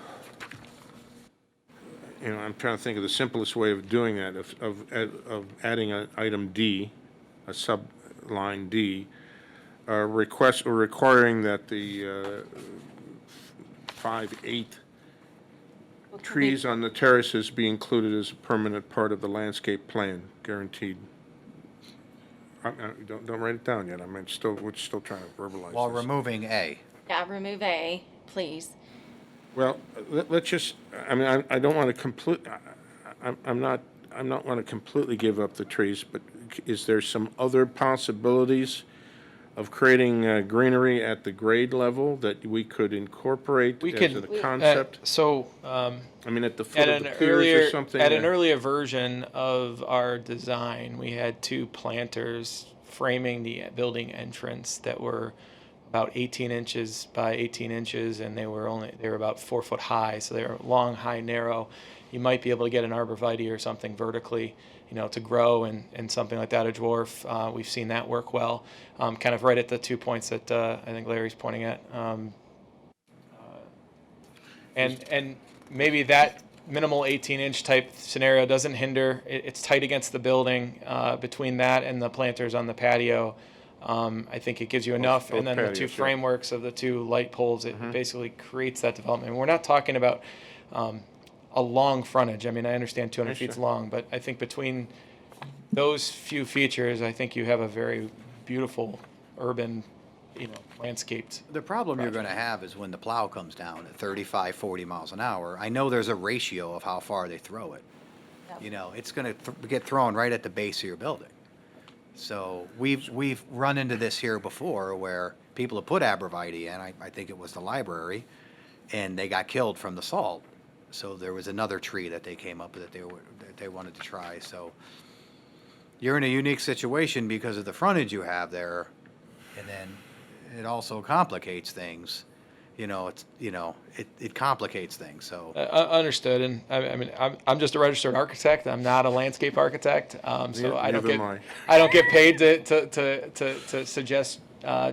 [SPEAKER 2] trying to think of the simplest way of doing that, of adding an item D, a sub-line D, request or requiring that the 5/8 trees on the terraces be included as a permanent part of the landscape plan, guaranteed. Don't write it down yet. We're still trying to verbalize
[SPEAKER 1] While
[SPEAKER 2] this.
[SPEAKER 1] removing A.
[SPEAKER 13] Yeah, remove A, please.
[SPEAKER 2] Well, let's just. I don't want to I'm not want to completely give up the trees, but is there some other possibilities of creating greenery at the grade level that we could incorporate as a concept? At the foot of the piers or something?
[SPEAKER 15] At an earlier version of our design, we had 2 planters framing the building entrance that were about 18 inches by 18 inches, and they were about 4 foot high, so they were long, high, narrow. You might be able to get an arborvitae or something vertically, to grow and something like that, a dwarf. We've seen that work well, kind of right at the 2 points that I think Larry's pointing at. And maybe that minimal 18-inch type scenario doesn't hinder. It's tight against the building between that and the planters on the patio. I think it gives you enough, and then the 2 frameworks of the 2 light poles, it basically creates that development. We're not talking about a long frontage. I understand 200 feet's long, but I think between those few features, I think you have a very beautiful urban, landscaped.
[SPEAKER 1] The problem you're going to have is when the plow comes down at 35, 40 miles an hour. I know there's a ratio of how far they throw it. It's going to get thrown right at the base of your building. So we've run into this here before where people have put arborvitae in, I think it was the library, and they got killed from the salt. So there was another tree that they came up with that they wanted to try. So you're in a unique situation because of the frontage you have there, and then it also complicates things. It complicates things. So
[SPEAKER 15] Understood, and I mean, I'm just a registered architect. I'm not a landscape architect, so I don't
[SPEAKER 2] Neither
[SPEAKER 15] get
[SPEAKER 2] am
[SPEAKER 15] I don't get paid to suggest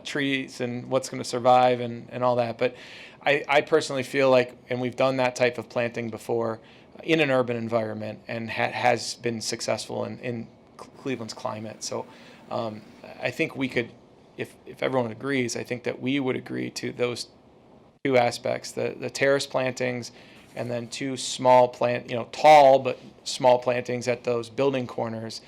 [SPEAKER 15] trees and what's going to survive and all that. But I personally feel like, and we've done that type of planting before in an urban environment, and has been successful in Cleveland's climate. So I think we could, if everyone agrees, I think that we would agree to those two aspects, the terrace plantings, and then two small tall but small plantings at those building corners,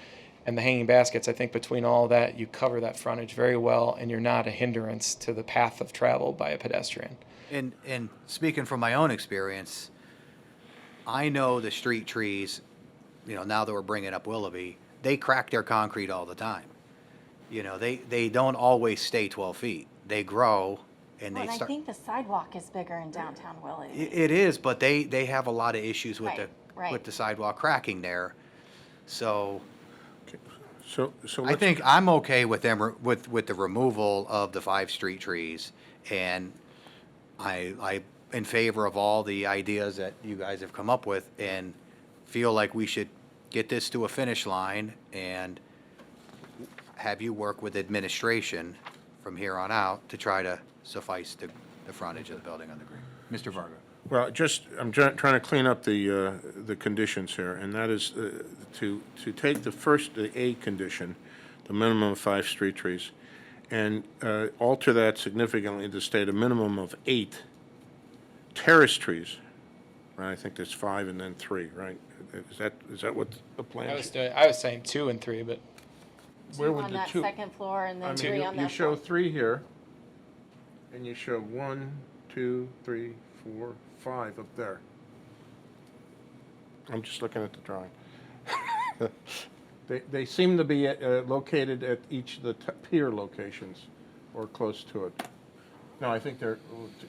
[SPEAKER 15] and the hanging baskets. I think between all that, you cover that frontage very well, and you're not a hindrance to the path of travel by a pedestrian.
[SPEAKER 1] and speaking from my own experience, I know the street trees, now that we're bringing up Willoughby, they crack their concrete all the time. They don't always stay 12 feet. They grow. And
[SPEAKER 13] Well,
[SPEAKER 1] they
[SPEAKER 13] and I
[SPEAKER 1] start.
[SPEAKER 13] think the sidewalk is bigger in downtown Willoughby.
[SPEAKER 1] It is, but they have a lot of issues with
[SPEAKER 13] Right.
[SPEAKER 1] with the sidewalk cracking there. So
[SPEAKER 2] So
[SPEAKER 1] I think I'm okay with them with the removal of the 5 street trees, and I in favor of all the ideas that you guys have come up with, and feel like we should get this to a finish line and have you work with administration from here on out to try to suffice the frontage of the building on the green. Mr. Varga.
[SPEAKER 2] Well, I'm trying to clean up the conditions here, and that is to take the A condition, the minimum of 5 street trees, and alter that significantly to state a minimum of 8 terrace trees. Right? I think there's 5 and then 3. Right? Is that what the plan is?
[SPEAKER 15] I was saying 2 and 3, but
[SPEAKER 2] Where would
[SPEAKER 13] on
[SPEAKER 2] the
[SPEAKER 13] that
[SPEAKER 2] 2?
[SPEAKER 13] second floor, and then
[SPEAKER 2] I mean,
[SPEAKER 13] 3 on
[SPEAKER 2] you
[SPEAKER 13] that
[SPEAKER 2] show
[SPEAKER 13] floor.
[SPEAKER 2] 3 here, and you show 1, 2, 3, 4, 5 up there. I'm just looking at the drawing. They seem to be located at each of the pier locations, or close to it. No, I think they're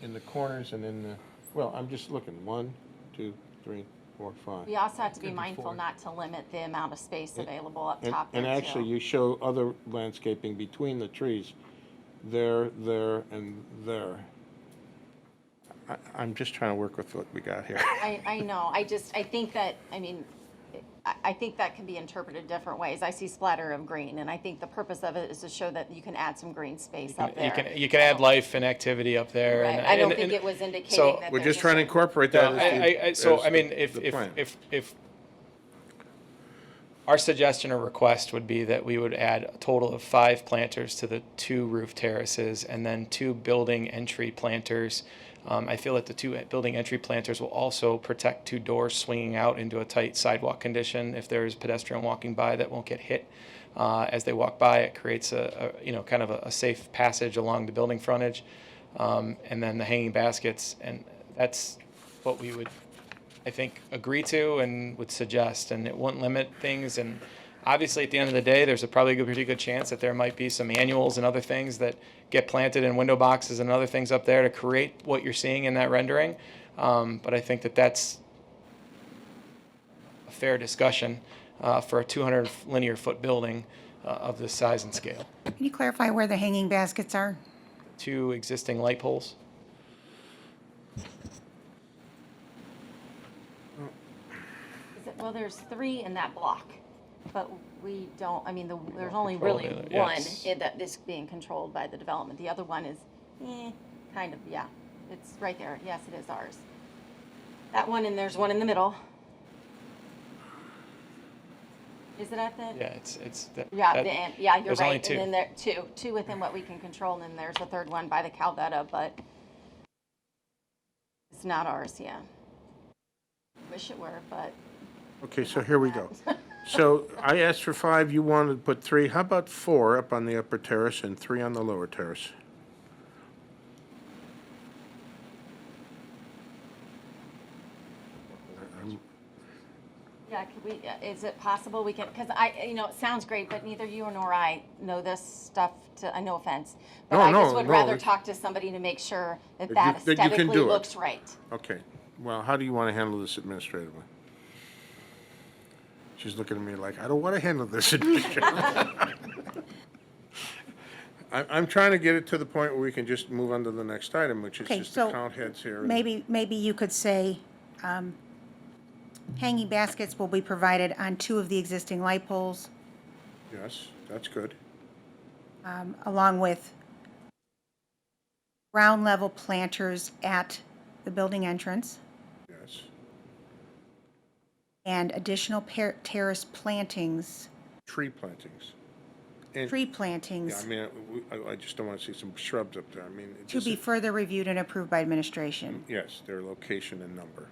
[SPEAKER 2] in the corners and in the, well, I'm just looking, 1, 2, 3, 4, 5.
[SPEAKER 13] We also have to be
[SPEAKER 2] Could be
[SPEAKER 13] mindful
[SPEAKER 2] 4.
[SPEAKER 13] not to limit the amount of space available up top
[SPEAKER 2] And
[SPEAKER 13] there,
[SPEAKER 2] actually,
[SPEAKER 13] too.
[SPEAKER 2] you show other landscaping between the trees, there, and there. I'm just trying to work with what we got here.
[SPEAKER 13] I know. I think that, I think that can be interpreted different ways. I see splatter of green, and I think the purpose of it is to show that you can add some green space up there.
[SPEAKER 15] you can add life and activity up there.
[SPEAKER 13] Right.
[SPEAKER 15] And,
[SPEAKER 13] I don't
[SPEAKER 15] and-
[SPEAKER 13] think
[SPEAKER 15] and-
[SPEAKER 13] it was indicating
[SPEAKER 15] so
[SPEAKER 13] that
[SPEAKER 2] We're
[SPEAKER 13] there's
[SPEAKER 2] just
[SPEAKER 13] a
[SPEAKER 2] trying to
[SPEAKER 13] certain-
[SPEAKER 2] incorporate
[SPEAKER 15] No,
[SPEAKER 2] that
[SPEAKER 15] so I
[SPEAKER 2] as
[SPEAKER 15] mean,
[SPEAKER 2] the plan.
[SPEAKER 15] if our suggestion or request would be that we would add a total of 5 planters to the 2 roof terraces, and then 2 building entry planters. I feel that the 2 building entry planters will also protect 2 doors swinging out into a tight sidewalk condition. If there's pedestrian walking by, that won't get hit as they walk by. It creates a kind of a safe passage along the building frontage, and then the hanging baskets, and that's what we would, I think, agree to and would suggest, and it wouldn't limit things. And obviously, at the end of the day, there's probably a pretty good chance that there might be some annuals and other things that get planted in window boxes and other things up there to create what you're seeing in that rendering. But I think that that's a fair discussion for a 200 linear foot building of this size and scale.
[SPEAKER 6] Can you clarify where the hanging baskets are?
[SPEAKER 15] 2 existing light poles.
[SPEAKER 13] Well, there's 3 in that block, but we don't, there's only really one
[SPEAKER 15] yes.
[SPEAKER 13] that is being controlled by the development. The other one is, kind of, yeah. It's right there. Yes, it is ours. That one, and there's one in the middle. Is it at the?
[SPEAKER 15] Yeah, it's that.
[SPEAKER 13] Yeah,
[SPEAKER 15] that-
[SPEAKER 13] yeah, you're
[SPEAKER 15] there's
[SPEAKER 13] right.
[SPEAKER 15] only 2.
[SPEAKER 13] And then there, two within what we can control, and then there's a third one by the Calvetta, but it's not ours, yeah. Wish it were, but.
[SPEAKER 2] Okay, so here we go. So I asked for 5, you wanted to put 3. How about 4 up on the upper terrace and 3 on the lower terrace?
[SPEAKER 13] Yeah, can Is it possible we can, because it sounds great, but neither you nor I know this stuff no offense. But
[SPEAKER 2] No,
[SPEAKER 13] I just
[SPEAKER 2] no,
[SPEAKER 13] would
[SPEAKER 2] no,
[SPEAKER 13] rather
[SPEAKER 2] it's-
[SPEAKER 13] talk to somebody to make sure that
[SPEAKER 2] That you can
[SPEAKER 13] aesthetically
[SPEAKER 2] do it.
[SPEAKER 13] looks right.
[SPEAKER 2] Okay, well, how do you want to handle this administratively? She's looking at me like, I don't want to handle this administratively. I'm trying to get it to the point where we can just move on to the next item, which is
[SPEAKER 6] Okay,
[SPEAKER 2] just the
[SPEAKER 6] so
[SPEAKER 2] count heads here. and-
[SPEAKER 6] maybe you could say, hanging baskets will be provided on 2 of the existing light poles,
[SPEAKER 2] Yes, that's good.
[SPEAKER 6] along with ground level planters at the building entrance,
[SPEAKER 2] Yes.
[SPEAKER 6] and additional terrace plantings,
[SPEAKER 2] Tree plantings. And-
[SPEAKER 6] tree
[SPEAKER 2] Yeah,
[SPEAKER 6] plantings,
[SPEAKER 2] I mean, I just don't want to see some shrubs up there. I mean.
[SPEAKER 6] to
[SPEAKER 2] this
[SPEAKER 6] be
[SPEAKER 2] is-
[SPEAKER 6] further reviewed and approved by administration.
[SPEAKER 2] Yes, their location and number.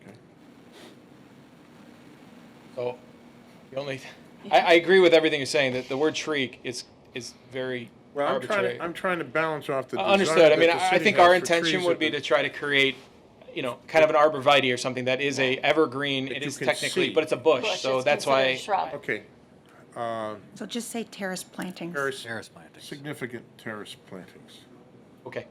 [SPEAKER 2] Okay.
[SPEAKER 15] So, the only, I agree with everything you're saying, that the word tree is very
[SPEAKER 2] Well,
[SPEAKER 15] arbitrary.
[SPEAKER 2] I'm trying to balance off the design
[SPEAKER 15] Understood. I
[SPEAKER 2] that
[SPEAKER 15] mean,
[SPEAKER 2] the
[SPEAKER 15] I
[SPEAKER 2] city
[SPEAKER 15] think
[SPEAKER 2] has
[SPEAKER 15] our
[SPEAKER 2] for
[SPEAKER 15] intention
[SPEAKER 2] trees
[SPEAKER 15] would
[SPEAKER 2] at
[SPEAKER 15] be
[SPEAKER 2] the-
[SPEAKER 15] to try to create, kind of an arborvitae or something that is a evergreen.
[SPEAKER 2] That
[SPEAKER 15] It
[SPEAKER 2] you
[SPEAKER 15] is
[SPEAKER 2] can
[SPEAKER 15] technically,
[SPEAKER 2] see.
[SPEAKER 15] but it's a bush,
[SPEAKER 13] Bush
[SPEAKER 15] so
[SPEAKER 13] is
[SPEAKER 15] that's
[SPEAKER 13] considered a
[SPEAKER 15] why.
[SPEAKER 13] shrub.
[SPEAKER 2] Okay.
[SPEAKER 6] So just say terrace plantings.
[SPEAKER 1] Terrace plantings.
[SPEAKER 2] Significant terrace plantings.
[SPEAKER 15] Okay.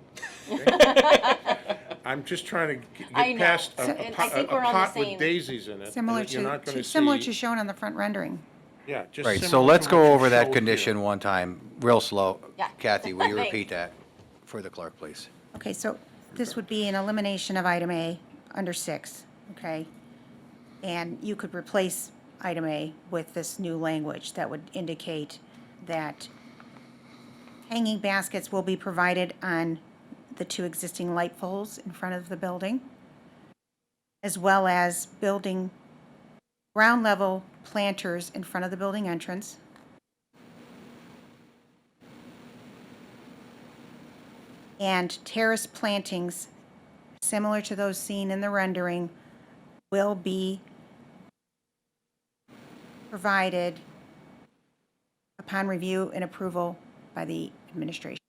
[SPEAKER 2] I'm just trying to
[SPEAKER 13] I
[SPEAKER 2] get
[SPEAKER 13] know.
[SPEAKER 2] past
[SPEAKER 13] So-
[SPEAKER 2] a
[SPEAKER 13] and
[SPEAKER 2] pot
[SPEAKER 13] I think we're on the
[SPEAKER 2] pot with
[SPEAKER 13] same-
[SPEAKER 2] daisies in it.
[SPEAKER 6] Similar
[SPEAKER 2] and you're not
[SPEAKER 6] to,
[SPEAKER 2] gonna
[SPEAKER 6] similar
[SPEAKER 2] see-
[SPEAKER 6] to shown on the front rendering.
[SPEAKER 2] Yeah, just
[SPEAKER 1] Right, so
[SPEAKER 2] similar
[SPEAKER 1] let's
[SPEAKER 2] to what
[SPEAKER 1] go
[SPEAKER 2] you
[SPEAKER 1] over that
[SPEAKER 2] showed
[SPEAKER 1] condition
[SPEAKER 2] here.
[SPEAKER 1] one time, real slow.
[SPEAKER 13] Yeah.
[SPEAKER 1] Kathy, will you
[SPEAKER 13] Thanks.
[SPEAKER 1] repeat that for the clerk, please?
[SPEAKER 6] Okay, so this would be an elimination of item A under 6, okay? And you could replace item A with this new language that would indicate that hanging baskets will be provided on the 2 existing light poles in front of the building, as well as building ground level planters in front of the building entrance. And terrace plantings, similar to those seen in the rendering, will be provided upon review and approval by the administration.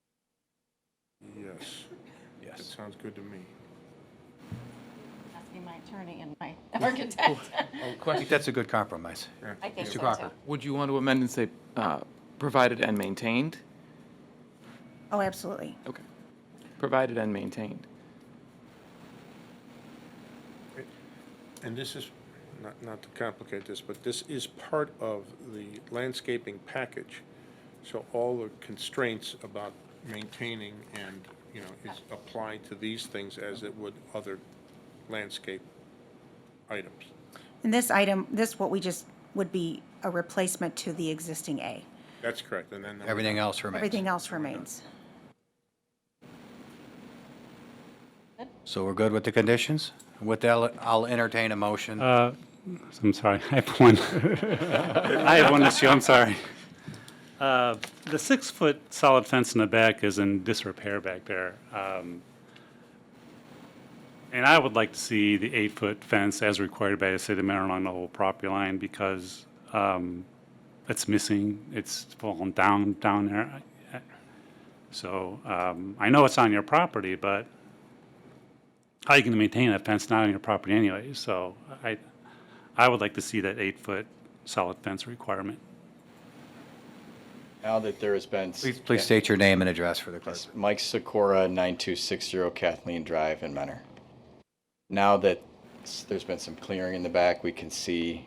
[SPEAKER 2] Yes. That sounds good to me.
[SPEAKER 13] Must be my attorney and my architect.
[SPEAKER 1] I think that's a good compromise.
[SPEAKER 13] I think
[SPEAKER 1] Mr.
[SPEAKER 13] so
[SPEAKER 1] Crocker.
[SPEAKER 13] too.
[SPEAKER 14] Would you want to amend and say, provided and maintained?
[SPEAKER 6] Oh, absolutely.
[SPEAKER 14] Okay. Provided and maintained.
[SPEAKER 2] And this is, not to complicate this, but this is part of the landscaping package. So all the constraints about maintaining and, is applied to these things as it would other landscape items.
[SPEAKER 6] And this item, what we just, would be a replacement to the existing A.
[SPEAKER 2] That's correct, and then.
[SPEAKER 1] Everything else remains.
[SPEAKER 6] Everything else remains.
[SPEAKER 1] So we're good with the conditions? With that, I'll entertain a motion.
[SPEAKER 7] I'm sorry, I have one. I have one issue, I'm sorry. The 6-foot solid fence in the back is in disrepair back there. And I would like to see the 8-foot fence as required by the city of Manor along the whole property line because it's missing, it's fallen down there. So I know it's on your property, but how are you going to maintain a fence not on your property anyway? So I would like to see that 8-foot solid fence requirement.
[SPEAKER 16] Now that there has been.
[SPEAKER 1] Please state your name and address for the clerk.
[SPEAKER 16] Mike Sikora, 9260 Kathleen Drive in Manor. Now that there's been some clearing in the back, we can see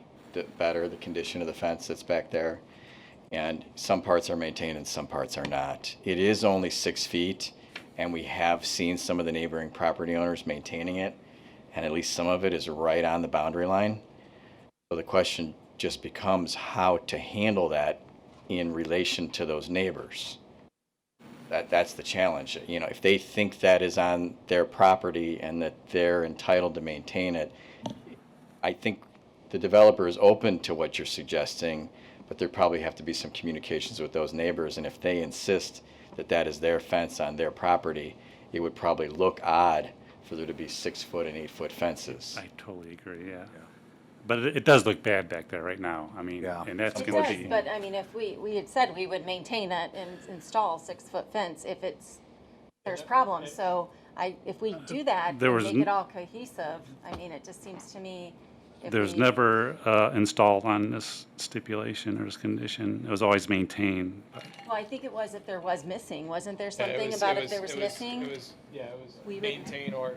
[SPEAKER 16] better the condition of the fence that's back there. And some parts are maintained and some parts are not. It is only 6 feet, and we have seen some of the neighboring property owners maintaining it, and at least some of it is right on the boundary line. So the question just becomes how to handle that in relation to those neighbors. That's the challenge. If they think that is on their property and that they're entitled to maintain it, I think the developer is open to what you're suggesting, but there probably have to be some communications with those neighbors. And if they insist that that is their fence on their property, it would probably look odd for there to be 6-foot and 8-foot fences.
[SPEAKER 7] I totally agree, yeah. But it does look bad back there right now. I mean, and that's
[SPEAKER 13] It
[SPEAKER 7] going to
[SPEAKER 13] does,
[SPEAKER 7] be.
[SPEAKER 13] but I mean, if we had said we would maintain that and install 6-foot fence if there's problems. So if we do that
[SPEAKER 7] There
[SPEAKER 13] and
[SPEAKER 7] was
[SPEAKER 13] make
[SPEAKER 7] n-
[SPEAKER 13] it all cohesive, I mean, it just seems to me if
[SPEAKER 7] There's
[SPEAKER 13] we-
[SPEAKER 7] never installed on this stipulation or this condition. It was always maintained.
[SPEAKER 13] Well, I think it was if there was missing, wasn't there
[SPEAKER 15] Yeah, it
[SPEAKER 13] something
[SPEAKER 15] was-
[SPEAKER 13] about
[SPEAKER 15] it
[SPEAKER 13] if there was missing?
[SPEAKER 15] It was, yeah, it was
[SPEAKER 13] We would-
[SPEAKER 15] maintain or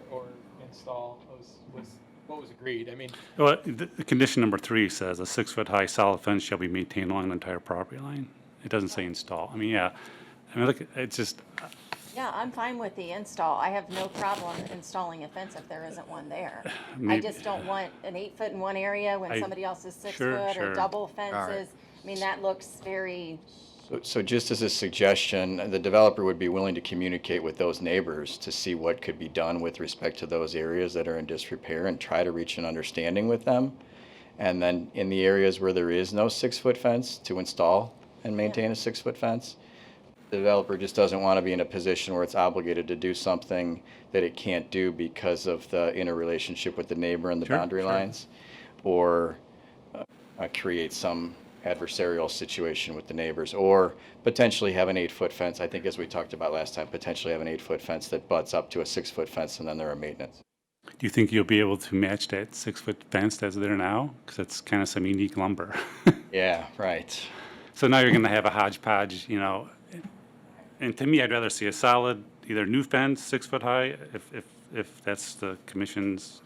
[SPEAKER 15] install was what was agreed. I mean,
[SPEAKER 7] Well, the condition number 3 says a 6-foot-high solid fence shall be maintained along the entire property line. It doesn't say install. I mean, yeah. I mean, look, it's just,
[SPEAKER 13] Yeah, I'm fine with the install. I have no problem installing a fence if there isn't one there. I
[SPEAKER 7] Maybe-
[SPEAKER 13] just don't want an 8-foot in one area when
[SPEAKER 7] I-
[SPEAKER 13] somebody else is 6
[SPEAKER 7] Sure,
[SPEAKER 13] foot,
[SPEAKER 7] sure.
[SPEAKER 13] or double
[SPEAKER 1] right.
[SPEAKER 13] fences. I mean, that looks very,
[SPEAKER 16] So just as a suggestion, the developer would be willing to communicate with those neighbors to see what could be done with respect to those areas that are in disrepair and try to reach an understanding with them. And then in the areas where there is no 6-foot fence, to install and maintain a 6-foot fence. The developer just doesn't want to be in a position where it's obligated to do something that it can't do because of the interrelationship with the neighbor and the
[SPEAKER 7] Sure,
[SPEAKER 16] boundary
[SPEAKER 7] sure.
[SPEAKER 16] lines, or create some adversarial situation with the neighbors, or potentially have an 8-foot fence. I think, as we talked about last time, potentially have an 8-foot fence that butts up to a 6-foot fence, and then there are maintenance.
[SPEAKER 7] do you think you'll be able to match that 6-foot fence that's there now? Because it's kind of some unique lumber.
[SPEAKER 16] Yeah, right.
[SPEAKER 7] So now you're going to have a hodgepodge, you know. And to me, I'd rather see a solid, either new fence, 6 foot high, if that's the commission's.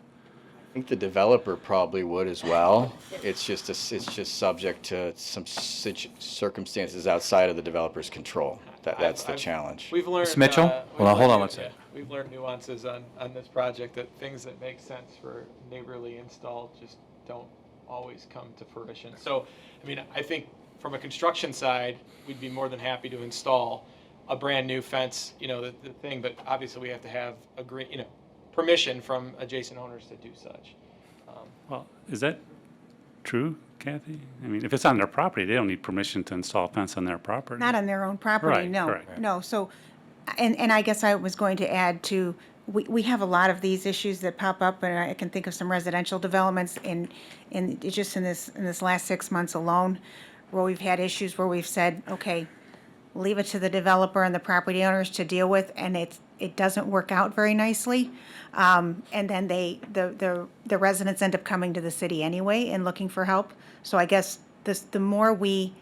[SPEAKER 16] I think the developer probably would as well. It's just subject to some circumstances outside of the developer's control. That's the challenge.
[SPEAKER 15] we've learned.
[SPEAKER 1] Ms. Mitchell?
[SPEAKER 15] we've
[SPEAKER 1] Hold on
[SPEAKER 15] learned
[SPEAKER 1] one
[SPEAKER 15] nu-
[SPEAKER 1] second.
[SPEAKER 15] yeah, We've learned nuances on this project, that things that make sense for neighborly install just don't always come to fruition. So, I mean, I think from a construction side, we'd be more than happy to install a brand new fence, you know, the thing, but obviously we have to have permission from adjacent owners to do such.
[SPEAKER 7] Well, is that true, Kathy? I mean, if it's on their property, they don't need permission to install a fence on their property.
[SPEAKER 6] Not on their own property,
[SPEAKER 7] Right,
[SPEAKER 6] no.
[SPEAKER 7] correct.
[SPEAKER 6] No, so, and I guess I was going to add to, we have a lot of these issues that pop up, and I can think of some residential developments just in this last 6 months alone, where we've had issues where we've said, okay, leave it to the developer and the property owners to deal with, and it doesn't work out very nicely. And then the residents end up coming to the city anyway and looking for help. So I guess the more we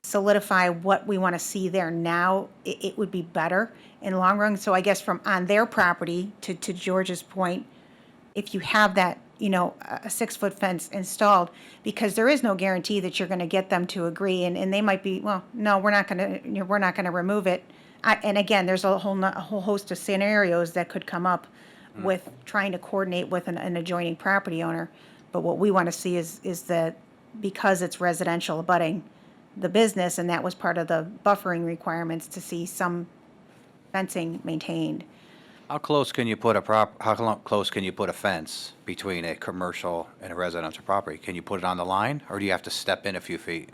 [SPEAKER 6] solidify what we want to see there now, it would be better in the long run. So I guess from on their property, to George's point, if you have that, you know, a 6-foot fence installed, because there is no guarantee that you're going to get them to agree, and they might be, well, no, we're not going to remove it. And again, there's a whole host of scenarios that could come up with trying to coordinate with an adjoining property owner. But what we want to see is that, because it's residential abutting the business, and that was part of the buffering requirements, to see some fencing maintained.
[SPEAKER 1] How close can you put close can you put a fence between a commercial and a residential property? Can you put it on the line, or do you have to step in a few feet?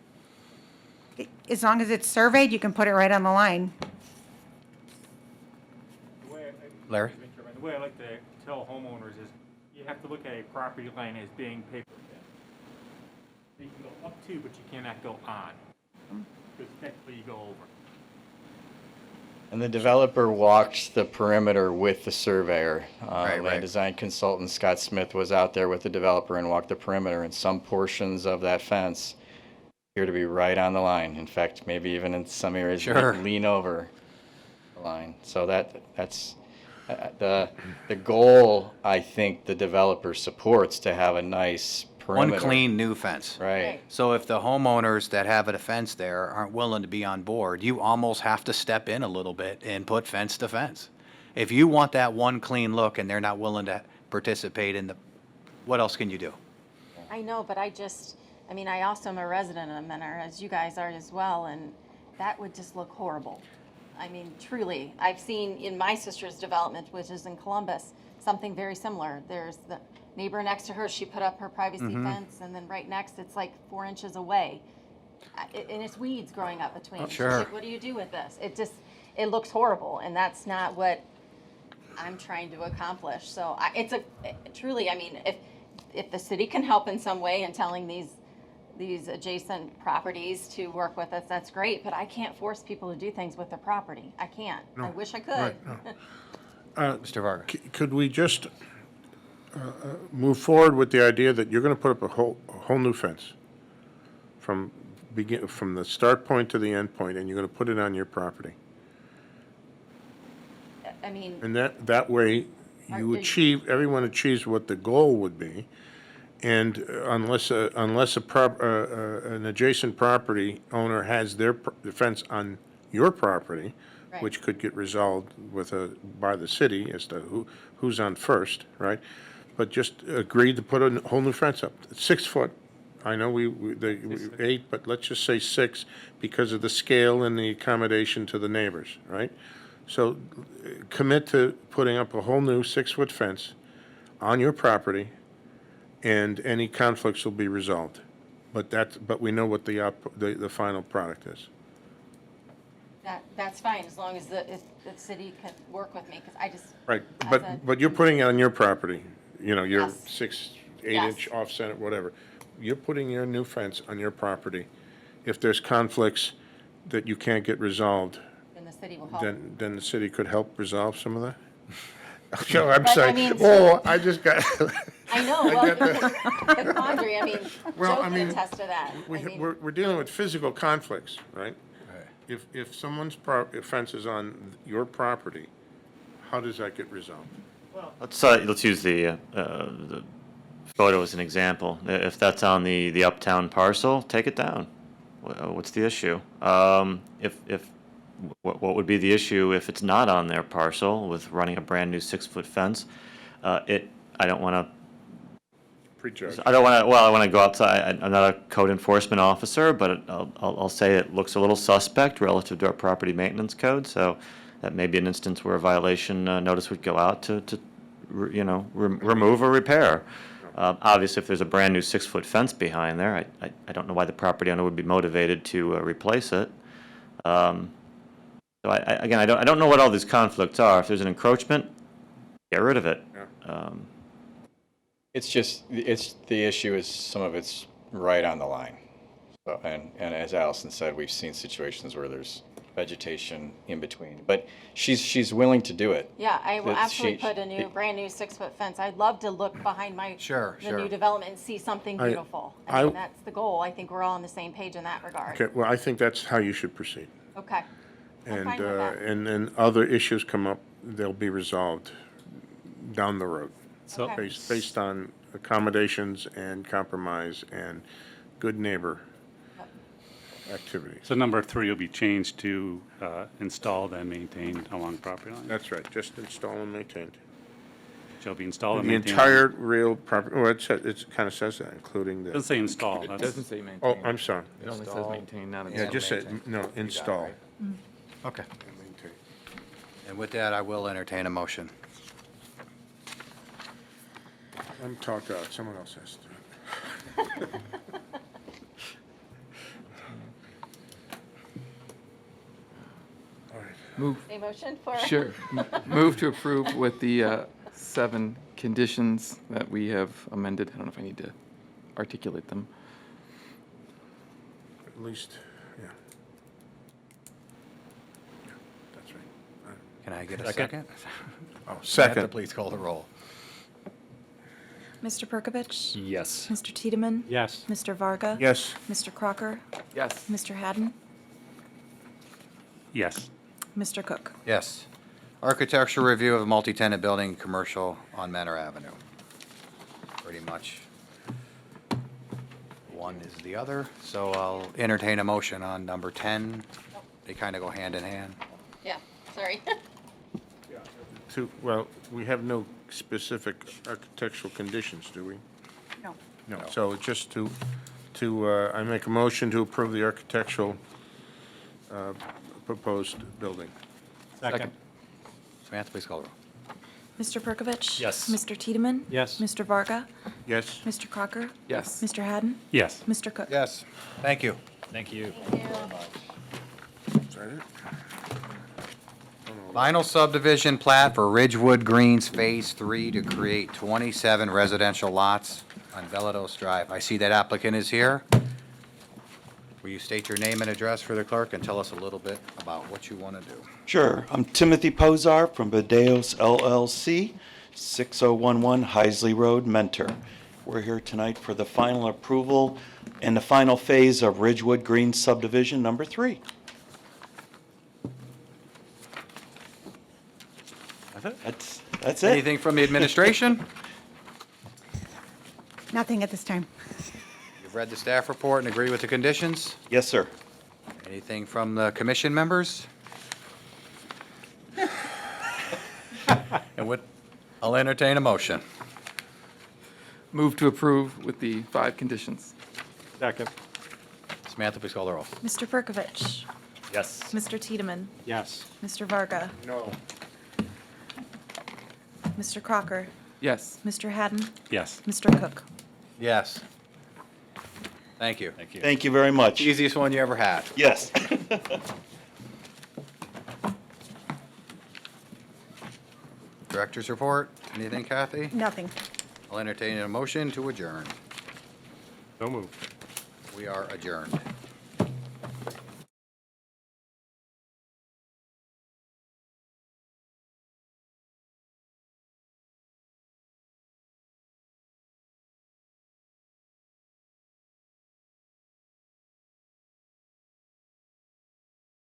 [SPEAKER 6] As long as it's surveyed, you can put it right on the line.
[SPEAKER 1] Larry?
[SPEAKER 17] The way I like to tell homeowners is, you have to look at a property line as being paper thin. You can go up to, but you cannot go on, because technically you go over.
[SPEAKER 16] And the developer walked the perimeter with the surveyor.
[SPEAKER 1] Right.
[SPEAKER 16] Land design consultant Scott Smith was out there with the developer and walked the perimeter, and some portions of that fence appear to be right on the line. In fact, maybe even in some areas
[SPEAKER 1] Sure.
[SPEAKER 16] lean over the line. So that's the goal. I think the developer supports, to have a nice perimeter.
[SPEAKER 1] One clean new fence.
[SPEAKER 16] Right.
[SPEAKER 1] So if the homeowners that have a fence there aren't willing to be on board, you almost have to step in a little bit and put fence to fence. If you want that one clean look and they're not willing to participate what else can you do?
[SPEAKER 13] I know, but I mean, I also am a resident of Manor, as you guys are as well, and that would just look horrible. I mean, truly. I've seen in my sister's development, which is in Columbus, something very similar. There's the neighbor next to her, she put up her privacy fence, and then right next, it's like 4 inches away. And it's weeds growing up between.
[SPEAKER 1] Sure.
[SPEAKER 13] She's like, what do you do with this? It looks horrible, and that's not what I'm trying to accomplish. So truly, I mean, if the city can help in some way in telling these adjacent properties to work with us, that's great, but I can't force people to do things with their property. I can't. I wish I could.
[SPEAKER 2] Right, no.
[SPEAKER 1] Mr. Varga?
[SPEAKER 2] Could we just move forward with the idea that you're going to put up a whole new fence from the start point to the end point, and you're going to put it on your property.
[SPEAKER 13] I mean,
[SPEAKER 2] And that way, everyone achieves what the goal would be. And unless an adjacent property owner has their fence on your property,
[SPEAKER 13] Right.
[SPEAKER 2] which could get resolved by the city as to who's on first, right? But just agreed to put a whole new fence up. It's 6 foot. I know we 8, but let's just say 6 because of the scale and the accommodation to the neighbors, right? So commit to putting up a whole new 6-foot fence on your property, and any conflicts will be resolved. But we know what the final product is.
[SPEAKER 13] that's fine, as long as the city can work with me, because I just.
[SPEAKER 2] Right,
[SPEAKER 13] as
[SPEAKER 2] but you're putting it on your property, your
[SPEAKER 13] Yes.
[SPEAKER 2] 8-inch offset, whatever. You're putting your new fence on your property. If there's conflicts that you can't get resolved,
[SPEAKER 13] Then the city will help.
[SPEAKER 2] then the city could help resolve some of that? No, I'm
[SPEAKER 13] But, I
[SPEAKER 2] sorry.
[SPEAKER 13] mean,
[SPEAKER 2] I just got.
[SPEAKER 13] I know, well, the quandary, I mean,
[SPEAKER 2] Well,
[SPEAKER 13] Joe
[SPEAKER 2] I
[SPEAKER 13] can
[SPEAKER 2] mean,
[SPEAKER 13] attest to that. I mean,
[SPEAKER 2] We're dealing with physical conflicts, right? If someone's fence is on your property, how does that get resolved?
[SPEAKER 9] Let's use the photo as an example. If that's on the uptown parcel, take it down. What's the issue? What would be the issue if it's not on their parcel with running a brand new 6-foot fence? I don't want to.
[SPEAKER 2] Prejudge.
[SPEAKER 9] I want to go outside. I'm not a code enforcement officer, but I'll say it looks a little suspect relative to our property maintenance code. So that may be an instance where a violation notice would go out to remove or repair. Obviously, if there's a brand new 6-foot fence behind there, I don't know why the property owner would be motivated to replace it. So I don't know what all these conflicts are. If there's an encroachment, get rid of it.
[SPEAKER 16] It's the issue is some of it's right on the line. So, and as Allison said, we've seen situations where there's vegetation in between, but she's willing to do it.
[SPEAKER 13] Yeah, I will
[SPEAKER 16] That
[SPEAKER 13] absolutely
[SPEAKER 16] she-
[SPEAKER 13] put a brand new 6-foot fence. I'd love to look behind the new development and see something beautiful. I mean, that's the goal. I think we're all on the same page in that regard.
[SPEAKER 2] Okay, well, I think that's how you should proceed.
[SPEAKER 13] Okay. I'm
[SPEAKER 2] And,
[SPEAKER 13] fine with that.
[SPEAKER 2] and then other issues come up, they'll be resolved down the road.
[SPEAKER 7] So-
[SPEAKER 13] Okay.
[SPEAKER 2] Based on accommodations and compromise and good neighbor activities.
[SPEAKER 7] So number 3 will be changed to installed and maintained along property line.
[SPEAKER 2] That's right, just install and maintained.
[SPEAKER 7] Shall be installed and
[SPEAKER 2] The
[SPEAKER 7] maintained.
[SPEAKER 2] entire real property, well, it kind of says that, including
[SPEAKER 7] Doesn't
[SPEAKER 2] the,
[SPEAKER 7] say install.
[SPEAKER 14] It
[SPEAKER 7] That's-
[SPEAKER 14] doesn't say maintain.
[SPEAKER 2] oh, I'm sorry.
[SPEAKER 14] It only says maintain, not
[SPEAKER 2] Yeah,
[SPEAKER 14] install.
[SPEAKER 2] just say, no, install.
[SPEAKER 1] Okay.
[SPEAKER 2] and maintain.
[SPEAKER 1] And with that, I will entertain a motion.
[SPEAKER 2] I'm talked out, someone else has to do it. All right.
[SPEAKER 14] Move,
[SPEAKER 13] A motion for?
[SPEAKER 14] sure. Move to approve with the 7 conditions that we have amended. I don't know if I need to articulate them.
[SPEAKER 2] At least, yeah. Yeah, that's right.
[SPEAKER 1] Can I get a second?
[SPEAKER 2] Oh,
[SPEAKER 1] Samantha,
[SPEAKER 2] second.
[SPEAKER 1] please call the roll.
[SPEAKER 3] Mr. Perkovich?
[SPEAKER 10] Yes.
[SPEAKER 3] Mr. Tiedemann?
[SPEAKER 10] Yes.
[SPEAKER 3] Mr. Varga?
[SPEAKER 2] Yes.
[SPEAKER 3] Mr. Crocker?
[SPEAKER 14] Yes.
[SPEAKER 3] Mr. Haddon?
[SPEAKER 7] Yes.
[SPEAKER 3] Mr. Cook?
[SPEAKER 1] Yes. Architecture review of a multi-tenant building, commercial on Manor Avenue. Pretty much one is the other, so I'll entertain a motion on number 10. They kind of go hand in hand.
[SPEAKER 13] Yeah, sorry.
[SPEAKER 2] Well, we have no specific architectural conditions, do we?
[SPEAKER 6] No.
[SPEAKER 2] No, so just I make a motion to approve the architectural proposed building.
[SPEAKER 10] Second.
[SPEAKER 1] Samantha, please call the roll.
[SPEAKER 3] Mr. Perkovich?
[SPEAKER 10] Yes.
[SPEAKER 3] Mr. Tiedemann?
[SPEAKER 10] Yes.
[SPEAKER 3] Mr. Varga?
[SPEAKER 2] Yes?
[SPEAKER 3] Mr. Crocker?
[SPEAKER 14] Yes.
[SPEAKER 3] Mr. Haddon?
[SPEAKER 7] Yes.
[SPEAKER 3] Mr. Cook?
[SPEAKER 1] Yes. Thank you.
[SPEAKER 10] Thank you.
[SPEAKER 2] Is that it?
[SPEAKER 1] Final subdivision plat for Ridgewood Greens Phase 3 to create 27 residential lots on Bellados Drive. I see that applicant is here. Will you state your name and address for the clerk and tell us a little bit about what you want to do?
[SPEAKER 18] Sure. I'm Timothy Pozar from Bellados LLC. 6011 Heisley Road, Mentor. We're here tonight for the final approval and the final phase of Ridgewood Green Subdivision number 3. That's it.
[SPEAKER 1] Anything from the administration?
[SPEAKER 6] Nothing at this time.
[SPEAKER 1] You've read the staff report and agree with the conditions?
[SPEAKER 18] Yes, sir.
[SPEAKER 1] Anything from the commission members? And what, I'll entertain a motion.
[SPEAKER 14] Move to approve with the 5 conditions.
[SPEAKER 10] Second.
[SPEAKER 1] Samantha, please call the roll.
[SPEAKER 3] Mr. Perkovich.
[SPEAKER 10] Yes.
[SPEAKER 3] Mr. Tiedemann.
[SPEAKER 10] Yes.
[SPEAKER 3] Mr. Varga.
[SPEAKER 2] No.
[SPEAKER 3] Mr. Crocker.
[SPEAKER 14] Yes.
[SPEAKER 3] Mr. Haddon.
[SPEAKER 10] Yes.
[SPEAKER 3] Mr. Cook.
[SPEAKER 1] Yes. Thank you.
[SPEAKER 8] Thank you.
[SPEAKER 18] Thank you very much.
[SPEAKER 1] Easiest one you ever had.
[SPEAKER 18] Yes.
[SPEAKER 1] Director's report, anything, Kathy?
[SPEAKER 6] Nothing.
[SPEAKER 1] I'll entertain a motion to adjourn.
[SPEAKER 10] So moved.
[SPEAKER 1] We are adjourned.